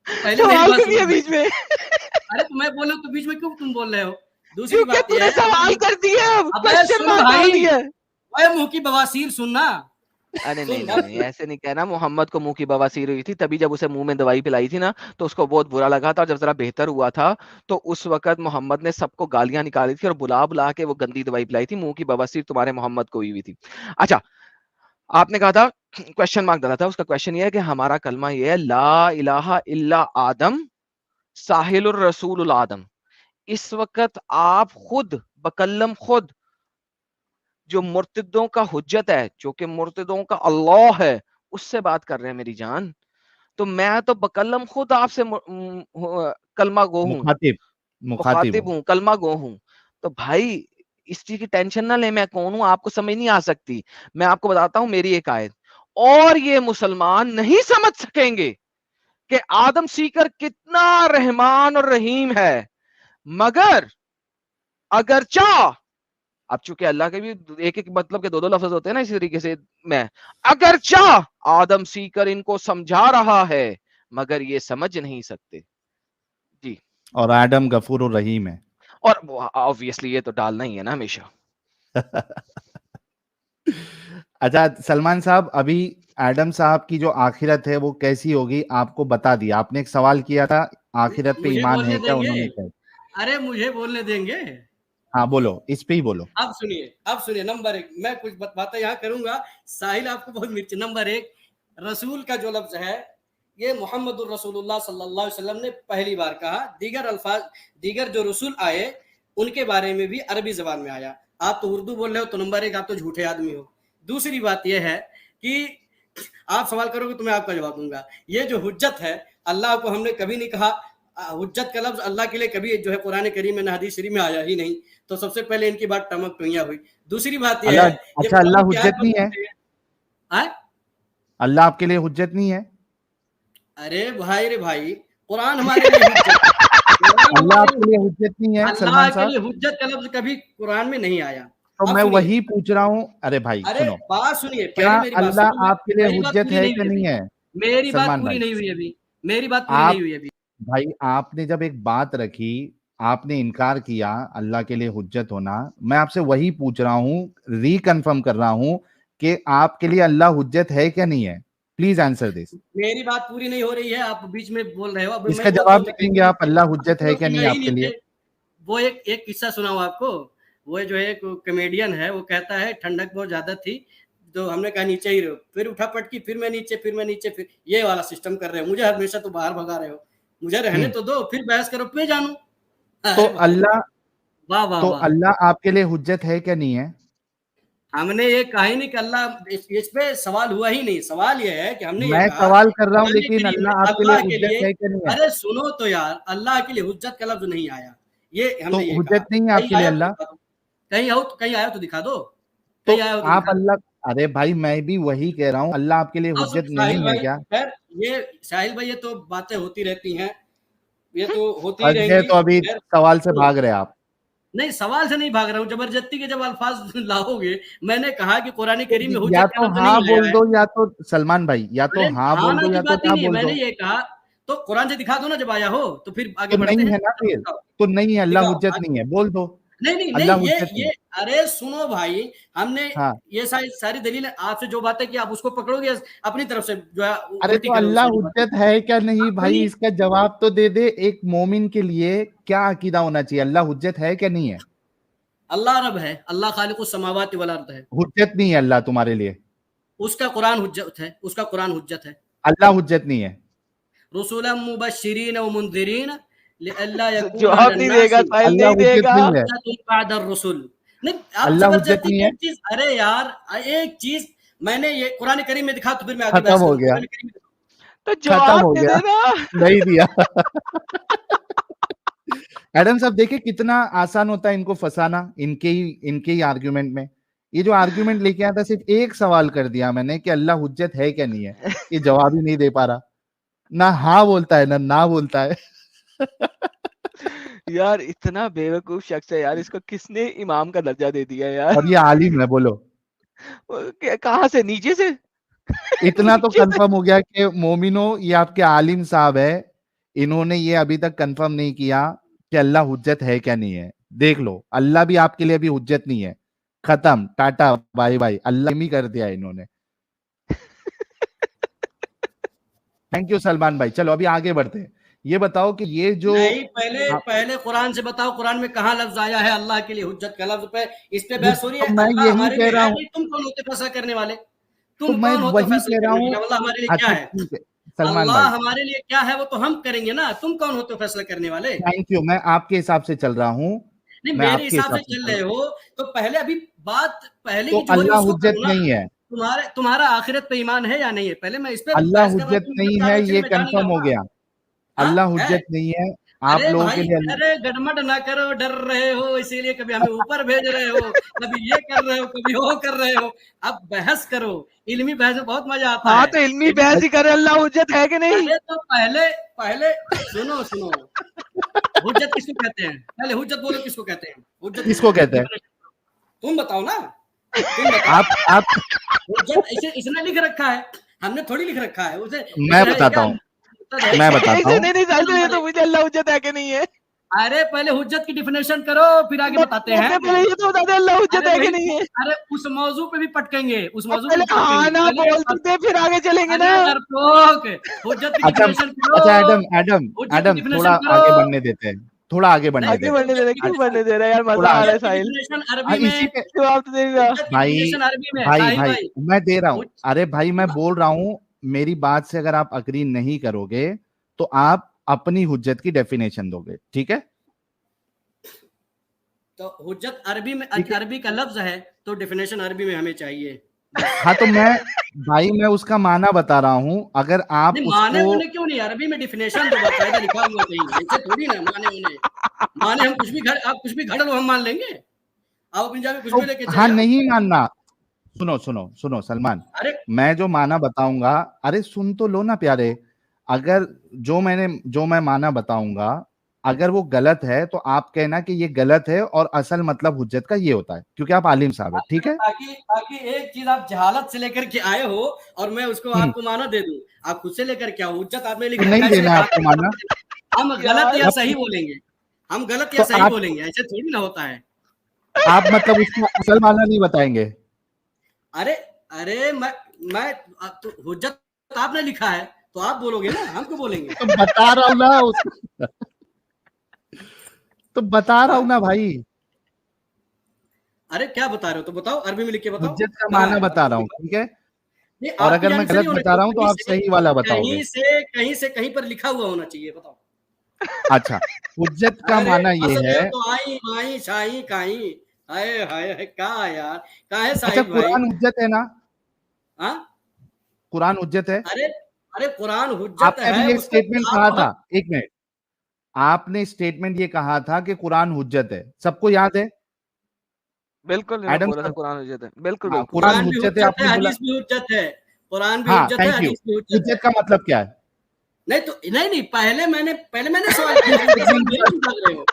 पहले मेरी सवाल बात क्यों किया सुनना बीच भाई। में? अरे तो मैं बोल रहा हूँ तो बीच में क्यों तुम बोल रहे हो? दूसरी क्योंकि बात यह तूने है, सवाल कर दिया, अबे क्वेश्चन सुन मार्क डाल भाई, दिया। ओए मुंह की बवासीर सुनना, अरे नहीं सुन नहीं बात नहीं, सुन। ऐसे नहीं कहना। मोहम्मद को मुंह की बवासीर हुई थी, तभी जब उसे मुंह में दवाई पिलाई थी ना तो उसको बहुत बुरा लगा था, और जब जरा बेहतर हुआ था तो उस वक्त मोहम्मद ने सबको गालियां निकाली थी और बुला बुला के वो गंदी दवाई पिलाई थी। मुंह की बवासीर तुम्हारे मोहम्मद को हुई थी। अच्छा, आपने कहा था, क्वेश्चन मार्क डाला था, उसका क्वेश्चन ये है कि हमारा कलमा ये है ला इलाहा इल्ला आदम साहिलुर रसूलुल आदम। इस वक्त आप खुद बकल्लम खुद जो मुर्तदों का हुज्जत है, जो कि मुर्तदों का अल्लाह है, उससे बात कर रहे हैं मेरी जान। तो मैं तो बकल्लम खुद आपसे कलमा गो हूं, मुखातिब, मुखातिब मुखातिब हो। हूं, कलमा गो हूं। तो भाई इस चीज की टेंशन ना ले, मैं कौन हूं आपको समझ नहीं आ सकती। मैं आपको बताता हूं मेरी एक आयत, और ये मुसलमान नहीं समझ सकेंगे कि आदम सीकर कितना रहमान और रहीम है, मगर अगर चाह, अब चूंकि अल्लाह के भी एक एक मतलब के दो दो लफ्ज होते हैं ना, इसी तरीके से मैं, अगर चाह आदम सीकर इनको समझा रहा है मगर ये समझ नहीं सकते जी। और एडम गफूर और रहीम है। और ऑब्वियसली ये तो डालना ही है ना हमेशा। अच्छा सलमान साहब, अभी एडम साहब की जो आखिरत है वो कैसी होगी आपको बता दिया। आपने एक सवाल किया था, आखिरत पे मुझे ईमान बोलने है क्या, देंगे? उन्होंने कहा। अरे मुझे बोलने देंगे? हाँ बोलो, इस पे ही बोलो। अब सुनिए, अब सुनिए, नंबर एक, मैं कुछ बातें यहाँ करूंगा, साहिल आपको बहुत मिर्च। नंबर एक, रसूल का जो लफ्ज है ये मोहम्मद रसूलुल्लाह सल्लल्लाहु अलैहि वसल्लम ने पहली बार कहा। दीगर अल्फाज, दीगर जो रसूल आए उनके बारे में भी अरबी जबान में आया। आप तो उर्दू बोल रहे हो, तो नंबर एक आप तो झूठे आदमी हो। दूसरी बात यह है कि आप सवाल करोगे तो मैं आपका जवाब दूंगा। ये जो हुज्जत है, अल्लाह को हमने कभी नहीं कहा, हुज्जत का लफ्ज अल्लाह के लिए कभी जो है कुरान करीम में, हदीस शरीफ में आया ही नहीं। तो सबसे पहले इनकी बात टमक टुइया हुई। दूसरी बात यह अल्लाह, है, ये अच्छा अल्लाह कुरान की आयत हुज्जत नहीं है। बताते हैं। अल्लाह आपके लिए हुज्जत नहीं है? अरे भाई कुरान हमारे लिए हुज्जत, कुरान अल्लाह हमारे आपके लिए हुज्जत नहीं है अल्लाह सलमान के साहब? लिए हुज्जत का लफ्ज कभी कुरान में नहीं आया। तो अब मैं सुनिए, वही पूछ रहा हूँ। अरे भाई अरे सुनो, बात सुनिए, क्या पहले मेरी बात अल्लाह सुनिए, आपके लिए मेरी बात हुज्जत पूरी है नहीं कि हुई नहीं अभी, है? मेरी बात सलमान पूरी भाई, नहीं हुई अभी, मेरी बात पूरी आप नहीं हुई अभी। भाई आपने जब एक बात रखी, आपने इनकार किया अल्लाह के लिए हुज्जत होना, मैं आपसे वही पूछ रहा हूँ, रिकन्फर्म कर रहा हूँ कि आपके लिए अल्लाह हुज्जत है क्या नहीं है? Please answer this. मेरी बात पूरी नहीं हो रही है, आप बीच में बोल रहे हो। अब इसका मैं बोलता जवाब हूँ, दे मेरे देंगे आप, अल्लाह हुज्जत है लोग क्या नहीं है सुना ही आपके नहीं लिए? थे। वो एक किस्सा सुनाऊं आपको। वो जो है एक कॉमेडियन है, वो कहता है ठंडक बहुत ज्यादा थी तो हमने कहा नीचे ही रहो, फिर उठा पटकी, फिर मैं नीचे, फिर ये वाला सिस्टम कर रहे हो, मुझे हमेशा तो बाहर भगा रहे हो, मुझे रहने तो दो, फिर बहस करो पे जानू। तो अरे भाई, अल्लाह वाह वाह तो वाह। अल्लाह आपके लिए हुज्जत है क्या नहीं है? हमने ये कहा ही नहीं कि अल्लाह, इस पे सवाल हुआ ही नहीं। सवाल ये है कि हमने ये मैं कहा सवाल कर रहा हूं, कुरान लेकिन करीम में अल्लाह आपके लिए अल्लाह के हुज्जत लिए, है क्या नहीं है? अरे सुनो तो यार, अल्लाह के लिए हुज्जत का लफ्ज नहीं आया, ये तो हमने ये कहा। हुज्जत नहीं है कहीं आपके लिए आया तो अल्लाह? दिखा दो, कहीं आओ, कहीं आया तो दिखा दो, तो कहीं आया हो तो आप दिखा दो। अल्लाह, अरे भाई मैं भी वही कह रहा हूँ, अल्लाह आपके लिए हाँ हुज्जत साहिल नहीं है भाई, क्या? खैर ये साहिल भाई, ये तो बातें होती रहती हैं, ये तो होती ही फंस गए रहेंगी। तो अभी खैर सवाल से सुनो, भाग रहे आप। नहीं सवाल से नहीं भाग रहा हूँ, जबरदस्ती के जब अल्फाज लाओगे, मैंने कहा कि कुरान तो करीम में या हुज्जत का तो लफ्ज हाँ नहीं आया बोल है। दो, या तो सलमान भाई, या तो अरे हाँ हाँ बोल ना दो की या तो बात ही ना नहीं है, बोल मैंने दो। ये कहा तो कुरान से दिखा दो ना जब आया हो, तो फिर आगे तो बढ़ते नहीं हैं। है ना अब फिर, दिखाओ, तो नहीं है, अल्लाह दिखाओ हुज्जत आगे। नहीं है, बोल दो नहीं नहीं अल्लाह नहीं, हुज्जत नहीं ये है। अरे सुनो भाई, हमने हाँ, ये सारी दलीलें आपसे जो बातें की, आप उसको पकड़ोगे अपनी तरफ से जो है अरे उल्टी तो करोगे अल्लाह सारी बातें। हुज्जत है क्या नहीं भाई, अपनी इसका जवाब तो दे दे। एक मोमिन के लिए क्या अकीदा होना चाहिए, अल्लाह हुज्जत है क्या नहीं है? अल्लाह रब है, अल्लाह खालिकुस समावाति वल अर्द है, हुज्जत नहीं है अल्लाह तुम्हारे लिए? उसका कुरान हुज्जत है, उसका कुरान हुज्जत है। अल्लाह हुज्जत नहीं है? रसूलन मुबश्शिरीन व मुनज़िरीन लिअल्ला यकून जवाब नहीं देगा, अलन-नासि साहिल अल्लाह नहीं हुज्जत देगा। नहीं है? हुज्जतुन बअदर रसूल। नहीं, आप अल्लाह हुज्जत जबरदस्ती नहीं की है? एक चीज, अरे यार एक चीज मैंने ये कुरान करीम में दिखा, तो फिर मैं आगे खत्म बहस हो करूं। गया, कुरान करीम में तो खत्म जवाब हो दे गया। देना। नहीं दिया। एडम साहब देखिए कितना आसान होता है इनको फंसाना, इनके ही आर्ग्यूमेंट में। ये जो आर्ग्यूमेंट लेके आया था, सिर्फ एक सवाल कर दिया मैंने कि अल्लाह हुज्जत है क्या नहीं है, ये जवाब ही नहीं दे पा रहा, ना हाँ बोलता है ना बोलता है। यार इतना बेवकूफ शख्स है यार, इसको किसने इमाम का दर्जा दे दिया यार। और ये आलिम है, बोलो। कहाँ से, नीचे से? इतना तो नीचे से। कंफर्म हो गया कि मोमिनो ये आपके आलिम साहब है, इन्होंने ये अभी तक कंफर्म नहीं किया कि अल्लाह हुज्जत है क्या नहीं है। देख लो, अल्लाह भी आपके लिए अभी हुज्जत नहीं है। खत्म, टाटा बाय बाय, अल्लाह ही कर दिया इन्होंने। थैंक यू सलमान भाई। चलो अभी आगे बढ़ते हैं। ये बताओ कि ये जो नहीं, पहले आप, पहले कुरान से बताओ, कुरान में कहाँ लफ्ज आया है अल्लाह के लिए हुज्जत का लफ्ज पे, इस पे वो बहस हो रही तो है। मैं अल्लाह यही हमारे कह लिए रहा है हूं, नहीं, तुम कौन होते फैसला करने वाले? तो तुम मैं कौन होते वही फैसला कह रहा करने हूं। वाले? अल्लाह हमारे लिए क्या अच्छा है? ठीक है सलमान अल्लाह भाई, हमारे लिए क्या है वो तो हम करेंगे ना, तुम कौन होते हो फैसला करने वाले? Thank you. मैं आपके हिसाब से चल रहा हूं, नहीं, मैं मेरे आपके हिसाब से हिसाब से चल चल रहे रहा हो तो पहले अभी बात पहले हूं। की तो जो हो रही है अल्लाह उसको हुज्जत करो ना। नहीं है, तुम्हारा आखिरत पे ईमान है या नहीं है? पहले मैं इस पे अल्लाह बहस कर रहा हूँ, हुज्जत तुम नहीं जब जा है, रहे हो ये मैं जा नहीं रहा कंफर्म हूँ हो ना। गया। हाँ अल्लाह है। हुज्जत नहीं है आप अरे लोगों के भाई, लिए। अल्लाह अरे गड़मड़ ना करो, डर रहे हो इसीलिए, कभी हमें ऊपर भेज रहे हो, कभी ये कर रहे हो, कभी वो कर रहे हो। अब बहस करो, इल्मी बहस में बहुत मजा आता हाँ है। तो इल्मी इल्मी, बहस ही करे, अल्लाह हुज्जत है कि नहीं? अरे तो पहले पहले सुनो सुनो, हुज्जत किसको कहते हैं? पहले हुज्जत बोलो, किसको कहते हैं हुज्जत? किसको कहते हैं? तुम बताओ ना, तुम बताओ। आप हुज्जत इसे इसने लिख रखा है, हमने थोड़ी लिख रखा है उसे। मैं इधर है बताता क्या हूँ, मुस्तद है? मैं नहीं बताता नहीं हूँ। नहीं नहीं, साहिल ये तो मुझे अल्लाह हुज्जत है कि नहीं है। अरे पहले हुज्जत की डिफिनेशन करो, फिर आगे बताते हैं। पहले ये तो बता दे अल्लाह हुज्जत अरे है वही, कि नहीं है। अरे उस मौजू पे भी पटकेंगे, उस अब मौजू पे पहले भी पटकेंगे, हाँ ना पहले बोल बात। दे, फिर आगे चलेंगे ना। अरे डरपोक, हुज्जत की अच्छा डिफिनेशन करो, अच्छा एडम एडम हुज्जत की एडम थोड़ा डिफिनेशन करो। आगे बढ़ने देते हैं, थोड़ा आगे बढ़ने नहीं, आगे दे। बढ़ने दे रहा, क्यों अच्छा, डिफिनेशन, बढ़ने दे रहा है यार, मजा थोड़ा आ रहा आगे। है हुज्जत की साहिल। डिफिनेशन हाँ, अरबी में, इसी पे जवाब तो देगा। हुज्जत की भाई डिफिनेशन अरबी में भाई साहिल भाई भाई। मैं दे रहा हूं। हुज- अरे भाई मैं बोल रहा हूं, मेरी बात से अगर आप अग्री नहीं करोगे तो आप अपनी हुज्जत की डेफिनेशन दोगे, ठीक है? तो हुज्जत अरबी में, ठीक है। अरबी का लफ्ज है तो डिफिनेशन अरबी में हमें चाहिए बस। हाँ तो मैं उसका माना बता रहा हूँ, अगर आप नहीं, माने उसको, होने क्यों नहीं, अरबी में डिफिनेशन तो बाकायदा लिखा हुआ कहीं, ऐसे थोड़ी ना माने होने। माने हम कुछ भी घर, आप कुछ भी घड़ लो हम मान लेंगे, आप अपनी जगह कुछ भी लेके तो चले हाँ जाओ। नहीं मानना, सुनो सुनो सुनो सलमान, अरे मैं जो माना बताऊंगा, अरे सुन तो लो ना प्यारे, अगर जो मैं माना बताऊंगा अगर वो गलत है तो आप कहना कि ये गलत है और असल मतलब हुज्जत का ये होता है, क्योंकि आप आलिम साहब है, ठीक है। ताकि ताकि एक चीज आप जहालत से लेकर के आए हो और मैं उसको आपको माना दे दूं, आप खुद से लेकर के आओ, हुज्जत आपने तो लिखा नहीं कैसे देना लिखा? आपको माना, हम गलत या आप सही बोलेंगे, हम गलत तो या सही आप बोलेंगे, ऐसे थोड़ी ना होता है। आप मतलब उसका असल माना नहीं बताएंगे। अरे अरे तो हुज्जत आपने लिखा है तो आप बोलोगे ना, हम क्यों बोलेंगे? तो बता रहा हूँ ना उसको, तो बता रहा हूँ ना भाई, अरे क्या बता रहे हो? तो बताओ, अरबी में लिख के बताओ हुज्जत का कहाँ माना है? बता रहा हूँ, ठीक है। नहीं, और आपकी अगर मैं जानिब से गलत नहीं होना बता रहा हूँ तो चाहिए, आप सही वाला बताओगे। कहीं पर लिखा हुआ होना चाहिए, बताओ। अच्छा, हुज्जत का अरे माना ये हंस रहे है। हो तो आई माई शाही काई, हाय हाय हाय, क्या यार, कहाँ है अच्छा, साहिल भाई? कुरान हुज्जत है ना, हाँ, कुरान हुज्जत है। अरे अरे कुरान हुज्जत आपने है, अभी ये उसको स्टेटमेंट कहा आप था, एक मिनट, आपने स्टेटमेंट ये कहा था कि कुरान हुज्जत है, सबको याद है। बिल्कुल मैंने एडम बोला था साहब, कुरान हुज्जत है, बिल्कुल हाँ, बिल्कुल। कुरान कुरान भी हुज्जत है, हुज्जत आपने है, बोला। हदीस भी हुज्जत है, कुरान भी हाँ, हुज्जत है, थैंक यू। हदीस भी हुज्जत है। हुज्जत का मतलब क्या है? नहीं तो नहीं, पहले मैंने सवाल किया, आप स्टेटमेंट मेरे क्यों कर रहे हो?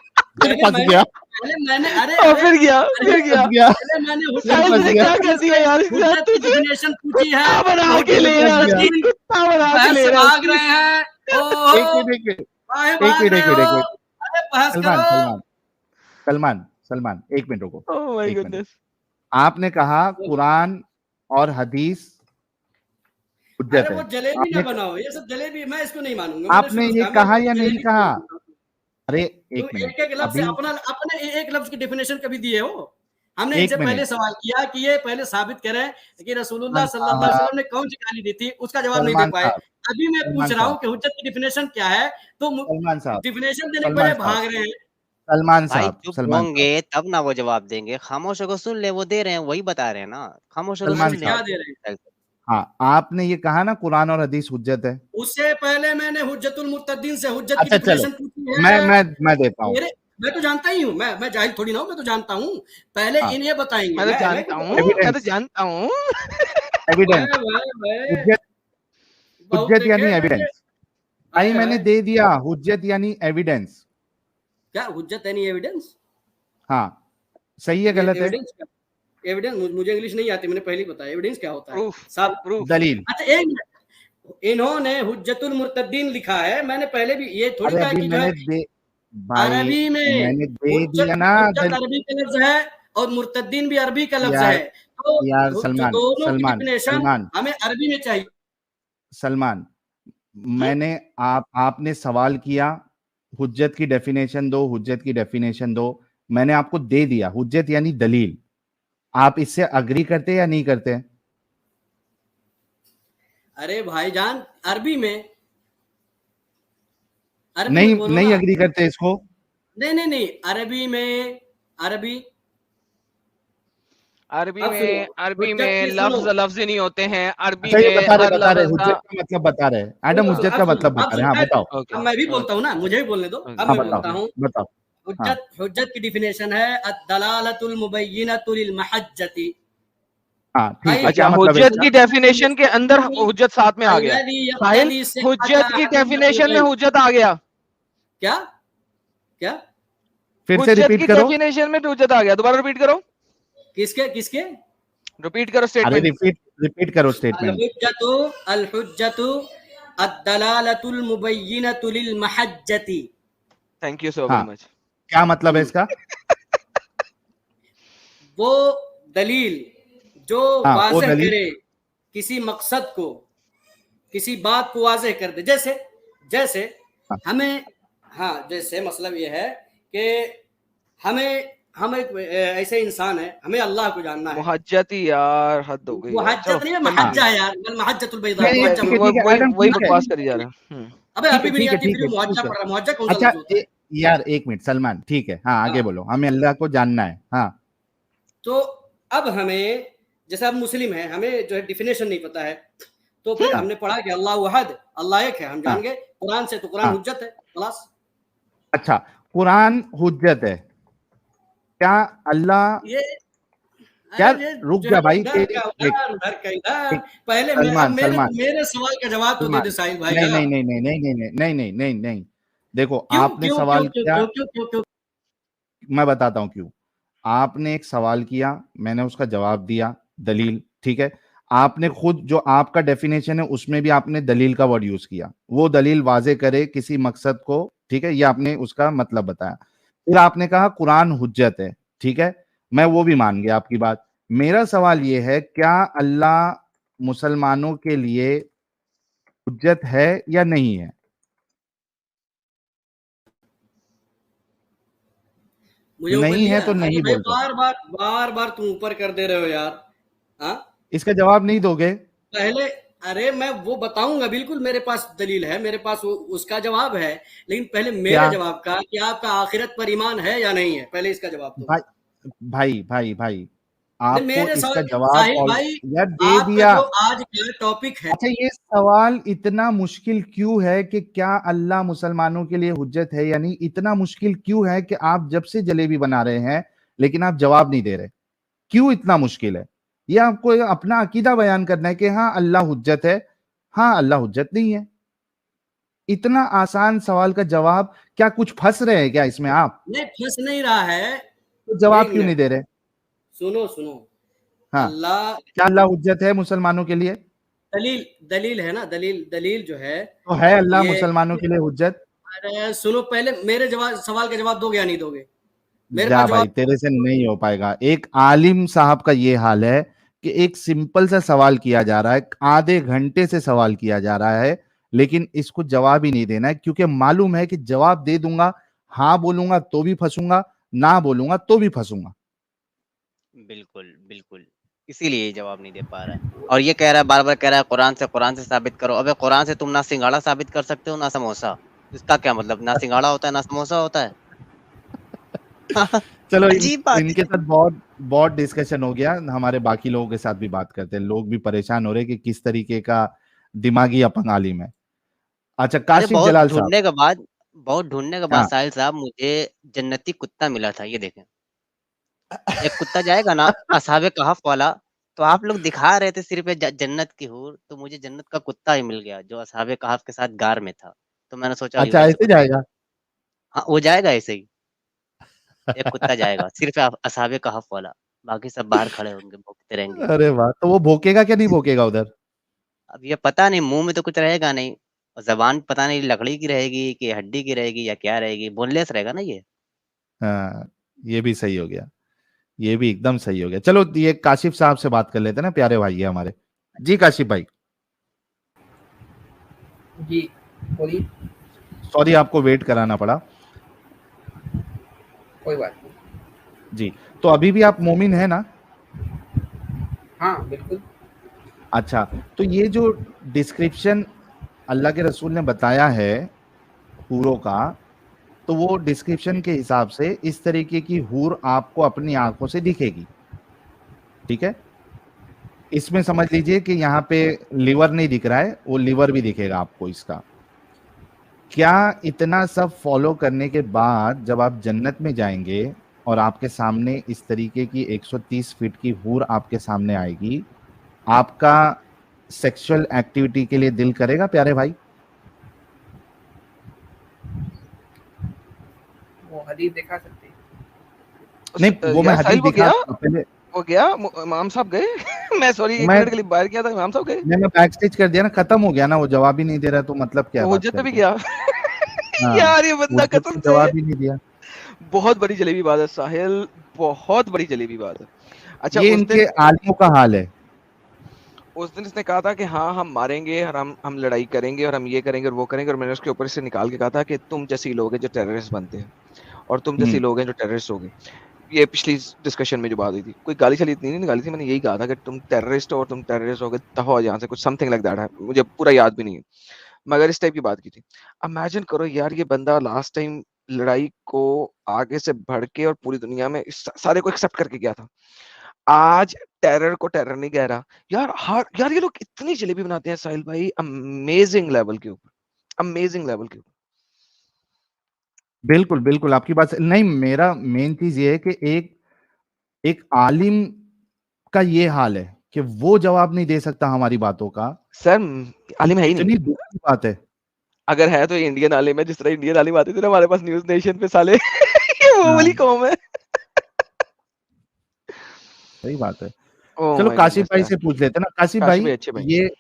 फिर फंस गया, पहले मैंने अरे और अरे फिर गया, अरे फिर गया। फंस गया, पहले मैंने फिर साहिल फंस ने गया, क्या कर दिया यार इसके साथ? हुज्जत की तुझे डेफिनेशन पूछी है, कुत्ता बना तो के ले फिर फंस रहा है गया। उसकी, कुत्ता बना के बहस ले से रहा है भाग उसकी। रहे हैं। एक ओहो, मिनट, एक मिनट, काहे एक भाग मिनट, एक रहे मिनट, हो? एक मिनट, अरे बहस सलमान करो। सलमान सलमान सलमान, एक मिनट रुको, ओह माय एक मिनट रुको। गुडनेस। आपने कहा कुरान और हदीस हुज्जत अरे है, वो जलेबी ना आपने बनाओ, ये सब जलेबी, मैं इसको नहीं मानूंगा, मैंने आपने शुरू से ये कहा मैं कहा या नहीं जलेबी नहीं कहा? मानूंगा। अरे तुम एक मिनट, एक एक लफ्ज से अभी अपने एक लफ्ज की डेफिनेशन कभी दिए हो? हमने एक इनसे मिनट, पहले सवाल किया कि ये पहले साबित करें कि रसूलुल्लाह सलमान सल्लल्लाहु अलैहि साहब, वसल्लम ने कौन सी गाली दी थी, उसका जवाब नहीं दे सलमान पाए। साहब, अभी मैं पूछ सलमान रहा हूँ साहब, कि हुज्जत की डेफिनेशन क्या है, तो सलमान साहब, डेफिनेशन देने के सलमान बजाय साहब, भाग रहे हैं। सलमान भाई साहब, चुप सलमान होंगे साहब, तब ना वो जवाब देंगे, खामोश होकर सुन ले, वो दे रहे हैं वही बता रहे हैं ना, खामोश होकर अच्छा सलमान सुन ले। क्या साहब, दे रहे हैं? हाँ, आपने ये कहा ना कुरान और हदीस हुज्जत है। उससे पहले मैंने हुज्जतुल मुर्तद्दीन से हुज्जत की अच्छा चलो, डेफिनेशन पूछी मैं है। मैं मैं देता हूँ। मेरे मैं तो जानता ही हूँ, मैं जाहिल थोड़ी ना हूँ, मैं तो जानता हूँ। पहले हाँ, इन ये बताएंगे, मैं तो मैं जानता क्यों हूँ, बताऊँ? मैं तो एविडेंस, जानता हूँ। एविडेंस, मैं हुज्जत, बहुत हुज्जत यानी देखे मैंने। एविडेंस। हाय भाई मैंने हाय, दे दिया, हुज्जत यानी एविडेंस। क्या हुज्जत एनी एविडेंस? हाँ, सही है गलत है? एविडेंस क्या? एविडेंस मुझे इंग्लिश नहीं आती, मैंने पहले ही बताया एविडेंस क्या होता है। प्रूफ, साहब, प्रूफ। दलील। अच्छा एक मिनट, इन्होंने हुज्जतुल मुर्तद्दीन लिखा है, मैंने पहले भी ये थोड़ी अरे कहा अभी कि जो है मैंने दे, भाई अरबी में मैंने दे दिया हुज्जत ना हुज्जत अरबी का लफ्ज है और मुर्तद्दीन भी अरबी का लफ्ज यार, है, तो यार सलमान, दोनों की सलमान, डिफिनेशन सलमान, हमें अरबी में चाहिए। सलमान, हुँ? मैंने आपने सवाल किया, हुज्जत की डेफिनेशन दो, हुज्जत की डेफिनेशन दो, मैंने आपको दे दिया, हुज्जत यानी दलील। आप इससे अग्री करते या नहीं करते? अरे भाईजान, अरबी नहीं, में बोलो नहीं ना। अग्री करते इसको। नहीं, अरबी में, अरबी अब सुनो, अरबी हुज्जत में की सुनो, लफ्ज लफ्ज नहीं होते हैं, अरबी अच्छा, ये में हर बता रहे लफ्ज का। हुज्जत का मतलब बता रहे, एडम हुज्जत का मतलब अब बता रहे, सुनो, हाँ बताओ। ओके, अब मैं भी बोलता ओके, हूँ ना, मुझे भी बोलने दो, अब ओके, हाँ मैं बताओ, बोलता हूँ। बताओ। हाँ, हुज्जत की डिफिनेशन है अद-दलालतुल मुबय्यिनतु लिल महज्जति, हाँ ठीक है, आई अच्छा, क्या मतलब है हुज्जत इसका? की डेफिनेशन के अंदर हुज्जत साथ में आ गया। अल्लज़ी साहिल, यक़्तज़ी सिह्हता हुज्जत की अदिल्लतुल डेफिनेशन में ग़ैब। हुज्जत आ गया। क्या? क्या? फिर से हुज्जत रिपीट की करो। डेफिनेशन में हुज्जत आ गया, दोबारा रिपीट करो, किसके? रिपीट करो अरे स्टेटमेंट। रिपीट, रिपीट करो स्टेटमेंट। अल-हुज्जतु अद-दलालतुल मुबय्यिनतु लिल महज्जति। थैंक यू सो वेरी हाँ, मच। क्या मतलब है इसका? वो दलील जो हाँ, वो वाज़ेह दलील। करे किसी मकसद को, किसी बात को वाज़ेह कर दे। जैसे जैसे हाँ, हमें, हाँ, जैसे मतलब ये है कि हम एक ऐसे इंसान है, हमें अल्लाह को जानना है। मुहज्जत ही यार, हद हो गई यार, चलो मुहज्जत नहीं है, कंटिन्यू। महज्जा है यार, वल महज्जतुल बैदा, नहीं मुहज्जा ठीक है, मतलब ठीक है वही एडम, वही ठीक है, बकवास करी जा रहा है। अबे ठीक है, अरबी भी नहीं ठीक है, आती, ठीक फिर है, भी मुहज्जा ठीक है। पढ़ रहा, मुहज्जा कौन सा अच्छा, लफ्ज होता है? यार एक मिनट सलमान, ठीक है, हाँ आगे हाँ, बोलो, हमें अल्लाह को जानना है, हाँ। तो अब हमें, जैसे आप मुस्लिम हैं, हमें जो है डिफिनेशन नहीं पता है, तो फिर हाँ, हमने पढ़ा कि अल्लाह वहद, अल्लाह एक है, हम हाँ, जान गए कुरान से, तो कुरान हाँ। हुज्जत है, खलास। अच्छा, कुरान हुज्जत है, क्या अल्लाह? ये अरे यार ये रुक जो जा है भाई, उधर तेरी का देख उधर, उधर का इधर। देख, पहले मैं, अब सलमान मेरे सलमान मेरे सवाल का जवाब तो दे सलमान दे साहिल भाई नहीं नहीं यार। नहीं नहीं नहीं नहीं नहीं नहीं नहीं नहीं नहीं, देखो क्यों आपने क्यों क्यों सवाल क्यों किया, क्यों क्यों क्यों क्यों? मैं बताता हूं क्यों। आपने एक सवाल किया, मैंने उसका जवाब दिया, दलील, ठीक है। आपने खुद जो आपका डेफिनेशन है उसमें भी आपने दलील का वर्ड यूज किया, वो दलील वाजे करे किसी मकसद को, ठीक है, ये आपने उसका मतलब बताया। फिर आपने कहा कुरान हुज्जत है, ठीक है, मैं वो भी मान गया आपकी बात। मेरा सवाल ये है, क्या अल्लाह मुसलमानों के लिए हुज्जत है या नहीं है? मुझे ऊपर नहीं है लिया। तो अरे नहीं भाई बोल दो। बार बार तुम ऊपर कर दे रहे हो यार। हाँ, इसका जवाब नहीं दोगे? पहले, अरे मैं वो बताऊंगा, बिल्कुल मेरे पास दलील है, मेरे पास उसका जवाब है। लेकिन पहले क्या? मेरे जवाब का कि आपका आखिरत पर ईमान है या नहीं है, पहले इसका जवाब दो। भाई भाई भाई भाई, नहीं, आपको मेरे इसका सवाल जवाब साहिल और भाई, यार दे आपका दिया। जो आज का टॉपिक है, अच्छा, ये सवाल इतना मुश्किल क्यों है कि क्या अल्लाह मुसलमानों के लिए हुज्जत है या नहीं? इतना मुश्किल क्यों है कि आप जब से जलेबी बना रहे हैं लेकिन आप जवाब नहीं दे रहे? क्यों इतना मुश्किल है? ये आपको अपना अकीदा बयान करना है कि हाँ अल्लाह हुज्जत है, हाँ अल्लाह हुज्जत नहीं है। इतना आसान सवाल का जवाब, क्या कुछ फंस रहे हैं क्या इसमें आप? नहीं फंस नहीं रहा है। तो जवाब एक क्यों नहीं मिनट, दे रहे? सुनो सुनो। हाँ, अल्लाह, क्या अल्लाह हुज्जत है मुसलमानों के लिए? दलील दलील है ना, दलील दलील जो है तो है अल्लाह ये। मुसलमानों के लिए हुज्जत? अरे सुनो, पहले मेरे जवाब सवाल का जवाब दोगे या नहीं दोगे? मेरे जा पास भाई, जवाब। तेरे से नहीं हो पाएगा। एक आलिम साहब का ये हाल है कि एक सिंपल सा सवाल किया जा रहा है, आधे घंटे से सवाल किया जा रहा है, लेकिन इसको जवाब ही नहीं देना है, क्योंकि मालूम है कि जवाब दे दूंगा, हाँ बोलूंगा तो भी फंसूंगा, ना बोलूंगा तो भी फंसूंगा। बिल्कुल, बिल्कुल। इसीलिए ये जवाब नहीं दे पा रहा है। और ये कह रहा है, बार-बार कह रहा है कुरान से साबित करो। अबे कुरान से तुम ना सिंघाड़ा साबित कर सकते हो, ना समोसा। इसका क्या मतलब? ना सिंघाड़ा होता है, ना समोसा होता है। चलो अजीब बात इनके है। साथ बहुत बहुत डिस्कशन हो गया, हमारे बाकी लोगों के साथ भी बात करते हैं, लोग भी परेशान हो रहे हैं कि किस तरीके का दिमागी अपंग आलिम है। अच्छा, अरे काशिफ जलाल साहब। बहुत ढूँढने के बाद हाँ, साहिल साहब मुझे जन्नती कुत्ता मिला था, ये देखें। एक कुत्ता जाएगा ना असहाबे कहफ वाला, तो आप लोग दिखा रहे थे सिर्फ ये जन्नत की हूर, तो मुझे जन्नत का कुत्ता ही मिल गया जो असहाबे कहफ के साथ गार में था। तो मैंने सोचा ये अच्छा वही ऐसे कुत्ता। जाएगा। हाँ, वो जाएगा ऐसे ही। एक कुत्ता जाएगा सिर्फ असहाबे कहफ वाला, बाकी सब बाहर खड़े होंगे, भौंकते रहेंगे। अरे वाह, तो वो भोकेगा क्या नहीं भोकेगा उधर? अब ये पता नहीं, मुंह में तो कुछ रहेगा नहीं, और जबान पता नहीं लकड़ी की रहेगी कि हड्डी की रहेगी या क्या रहेगी, बोनलेस रहेगा ना ये। हाँ, ये भी सही हो गया, ये भी एकदम सही हो गया। चलो ये काशिफ साहब से बात कर लेते हैं ना, प्यारे भाई है हमारे। जी काशिफ भाई, जी बोलिए। सॉरी आपको वेट कराना पड़ा। कोई बात नहीं। जी, तो अभी भी आप मोमिन है ना? हाँ बिल्कुल। अच्छा, तो ये जो डिस्क्रिप्शन अल्लाह के रसूल ने बताया है हूरों का, तो वो डिस्क्रिप्शन के हिसाब से इस तरीके की हूर आपको अपनी आंखों से दिखेगी, ठीक है। इसमें समझ लीजिए कि यहाँ पे लिवर नहीं दिख रहा है, वो लिवर भी दिखेगा आपको इसका। क्या इतना सब फॉलो करने के बाद जब आप जन्नत में जाएंगे और आपके सामने इस तरीके की 130 फीट की हूर आपके सामने आएगी, आपका सेक्सुअल एक्टिविटी के लिए दिल करेगा प्यारे भाई? वो हदीस दिखा सकते हैं। नहीं, वो मैं यार हदीस साहिल दिखा पहले। वो गया इमाम साहब गए। मैं सॉरी, एक मैं मिनट के लिए बाहर किया था, इमाम साहब गए। मैंने बैक स्टेज कर दिया ना, खत्म हो गया ना, वो जवाब ही नहीं दे रहा, तो मतलब क्या है वो बात हुज्जत पे भी करके। गया। हाँ, यार ये बंदा हुज्जत कसम पे से जवाब ही नहीं दिया। बहुत बड़ी जलेबी बात है साहिल, बहुत बड़ी जलेबी बात है। अच्छा, ये इनके आलिमों का हाल है। उस दिन इसने कहा था कि हाँ हम मारेंगे और हम लड़ाई करेंगे और हम ये करेंगे और वो करेंगे, और मैंने उसके ऊपर से निकाल के कहा था कि तुम जैसे लोग हैं जो टेररिस्ट बनते हैं और तुम जैसे लोग हैं जो टेररिस्ट हो गए। ये पिछली डिस्कशन में जो बात हुई थी, कोई गाली चली इतनी नहीं निकाली थी, मैंने यही कहा था कि तुम टेररिस्ट हो और तुम टेररिस्ट हो गए, दफा यहाँ से, कुछ समथिंग लाइक दैट है, मुझे पूरा याद भी नहीं है, मगर इस टाइप की बात की थी। इमेजिन करो यार, ये बंदा लास्ट टाइम लड़ाई को आगे से बढ़ के और पूरी दुनिया में सारे को एक्सेप्ट करके गया था, आज टेरर को टेरर नहीं कह रहा। यार हर यार ये लोग इतनी जलेबी बनाते हैं साहिल भाई, अमेजिंग लेवल के ऊपर, अमेजिंग लेवल के ऊपर। बिल्कुल बिल्कुल, आपकी बात नहीं, मेरा मेन चीज ये है कि एक एक आलिम आपका ये हाल है कि वो जवाब नहीं दे सकता हमारी बातों का, सर आलिम है ही नहीं। इतनी दुख की बात है। अगर है तो इंडियन आलिम है, जिस तरह इंडियन आलिम आते थे ना हमारे पास न्यूज नेशन पे साले ये वो हाँ। वाली कौम है। सही बात है। Oh चलो my काशिफ goodness भाई यार। से पूछ लेते हैं ना। काशिफ काशिफ भाई भाई अच्छे भाई। ये,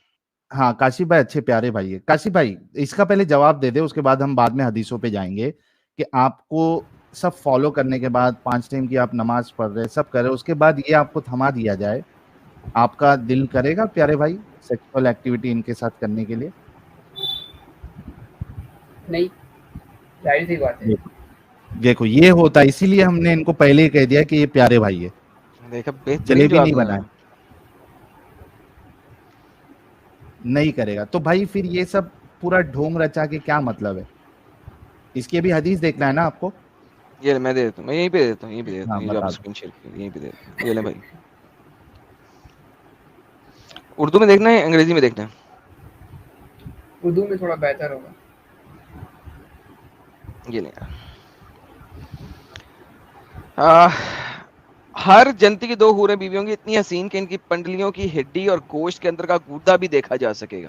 हाँ काशिफ भाई अच्छे प्यारे भाई है। काशिफ भाई इसका पहले जवाब दे दे, उसके बाद हम बाद में हदीसों पे जाएंगे कि आपको सब फॉलो करने के बाद 5 टाइम की आप नमाज पढ़ रहे, सब कर रहे, उसके बाद ये आपको थमा दिया जाए, आपका दिल करेगा प्यारे भाई सेक्सुअल एक्टिविटी इनके साथ करने के लिए? नहीं, जाहिर सी बात है। देखो देखो ये होता है, इसीलिए हमने इनको पहले ही कह दिया कि ये प्यारे भाई है, देखा बेहतरीन जलेबी जवाब नहीं दिया। बनाए, नहीं करेगा। तो भाई फिर ये सब पूरा ढोंग रचा के क्या मतलब है? इसकी भी हदीस देखना है ना आपको। ये मैं दे देता हूँ, मैं यहीं पे दे देता हूँ, यहीं पे दे देता हाँ हूँ, ये जो बता आपने दो। स्क्रीन शेयर की यहीं पे दे देता हूँ। ये ले भाई, उर्दू में देखना है अंग्रेजी में देखना है? उर्दू में थोड़ा बेहतर होगा। ये ले हर जनती की 2 हूरें बीवी होंगी, इतनी हसीन कि इनकी पंडलियों की हड्डी और गोश्त के अंदर का गूदा भी देखा जा सकेगा।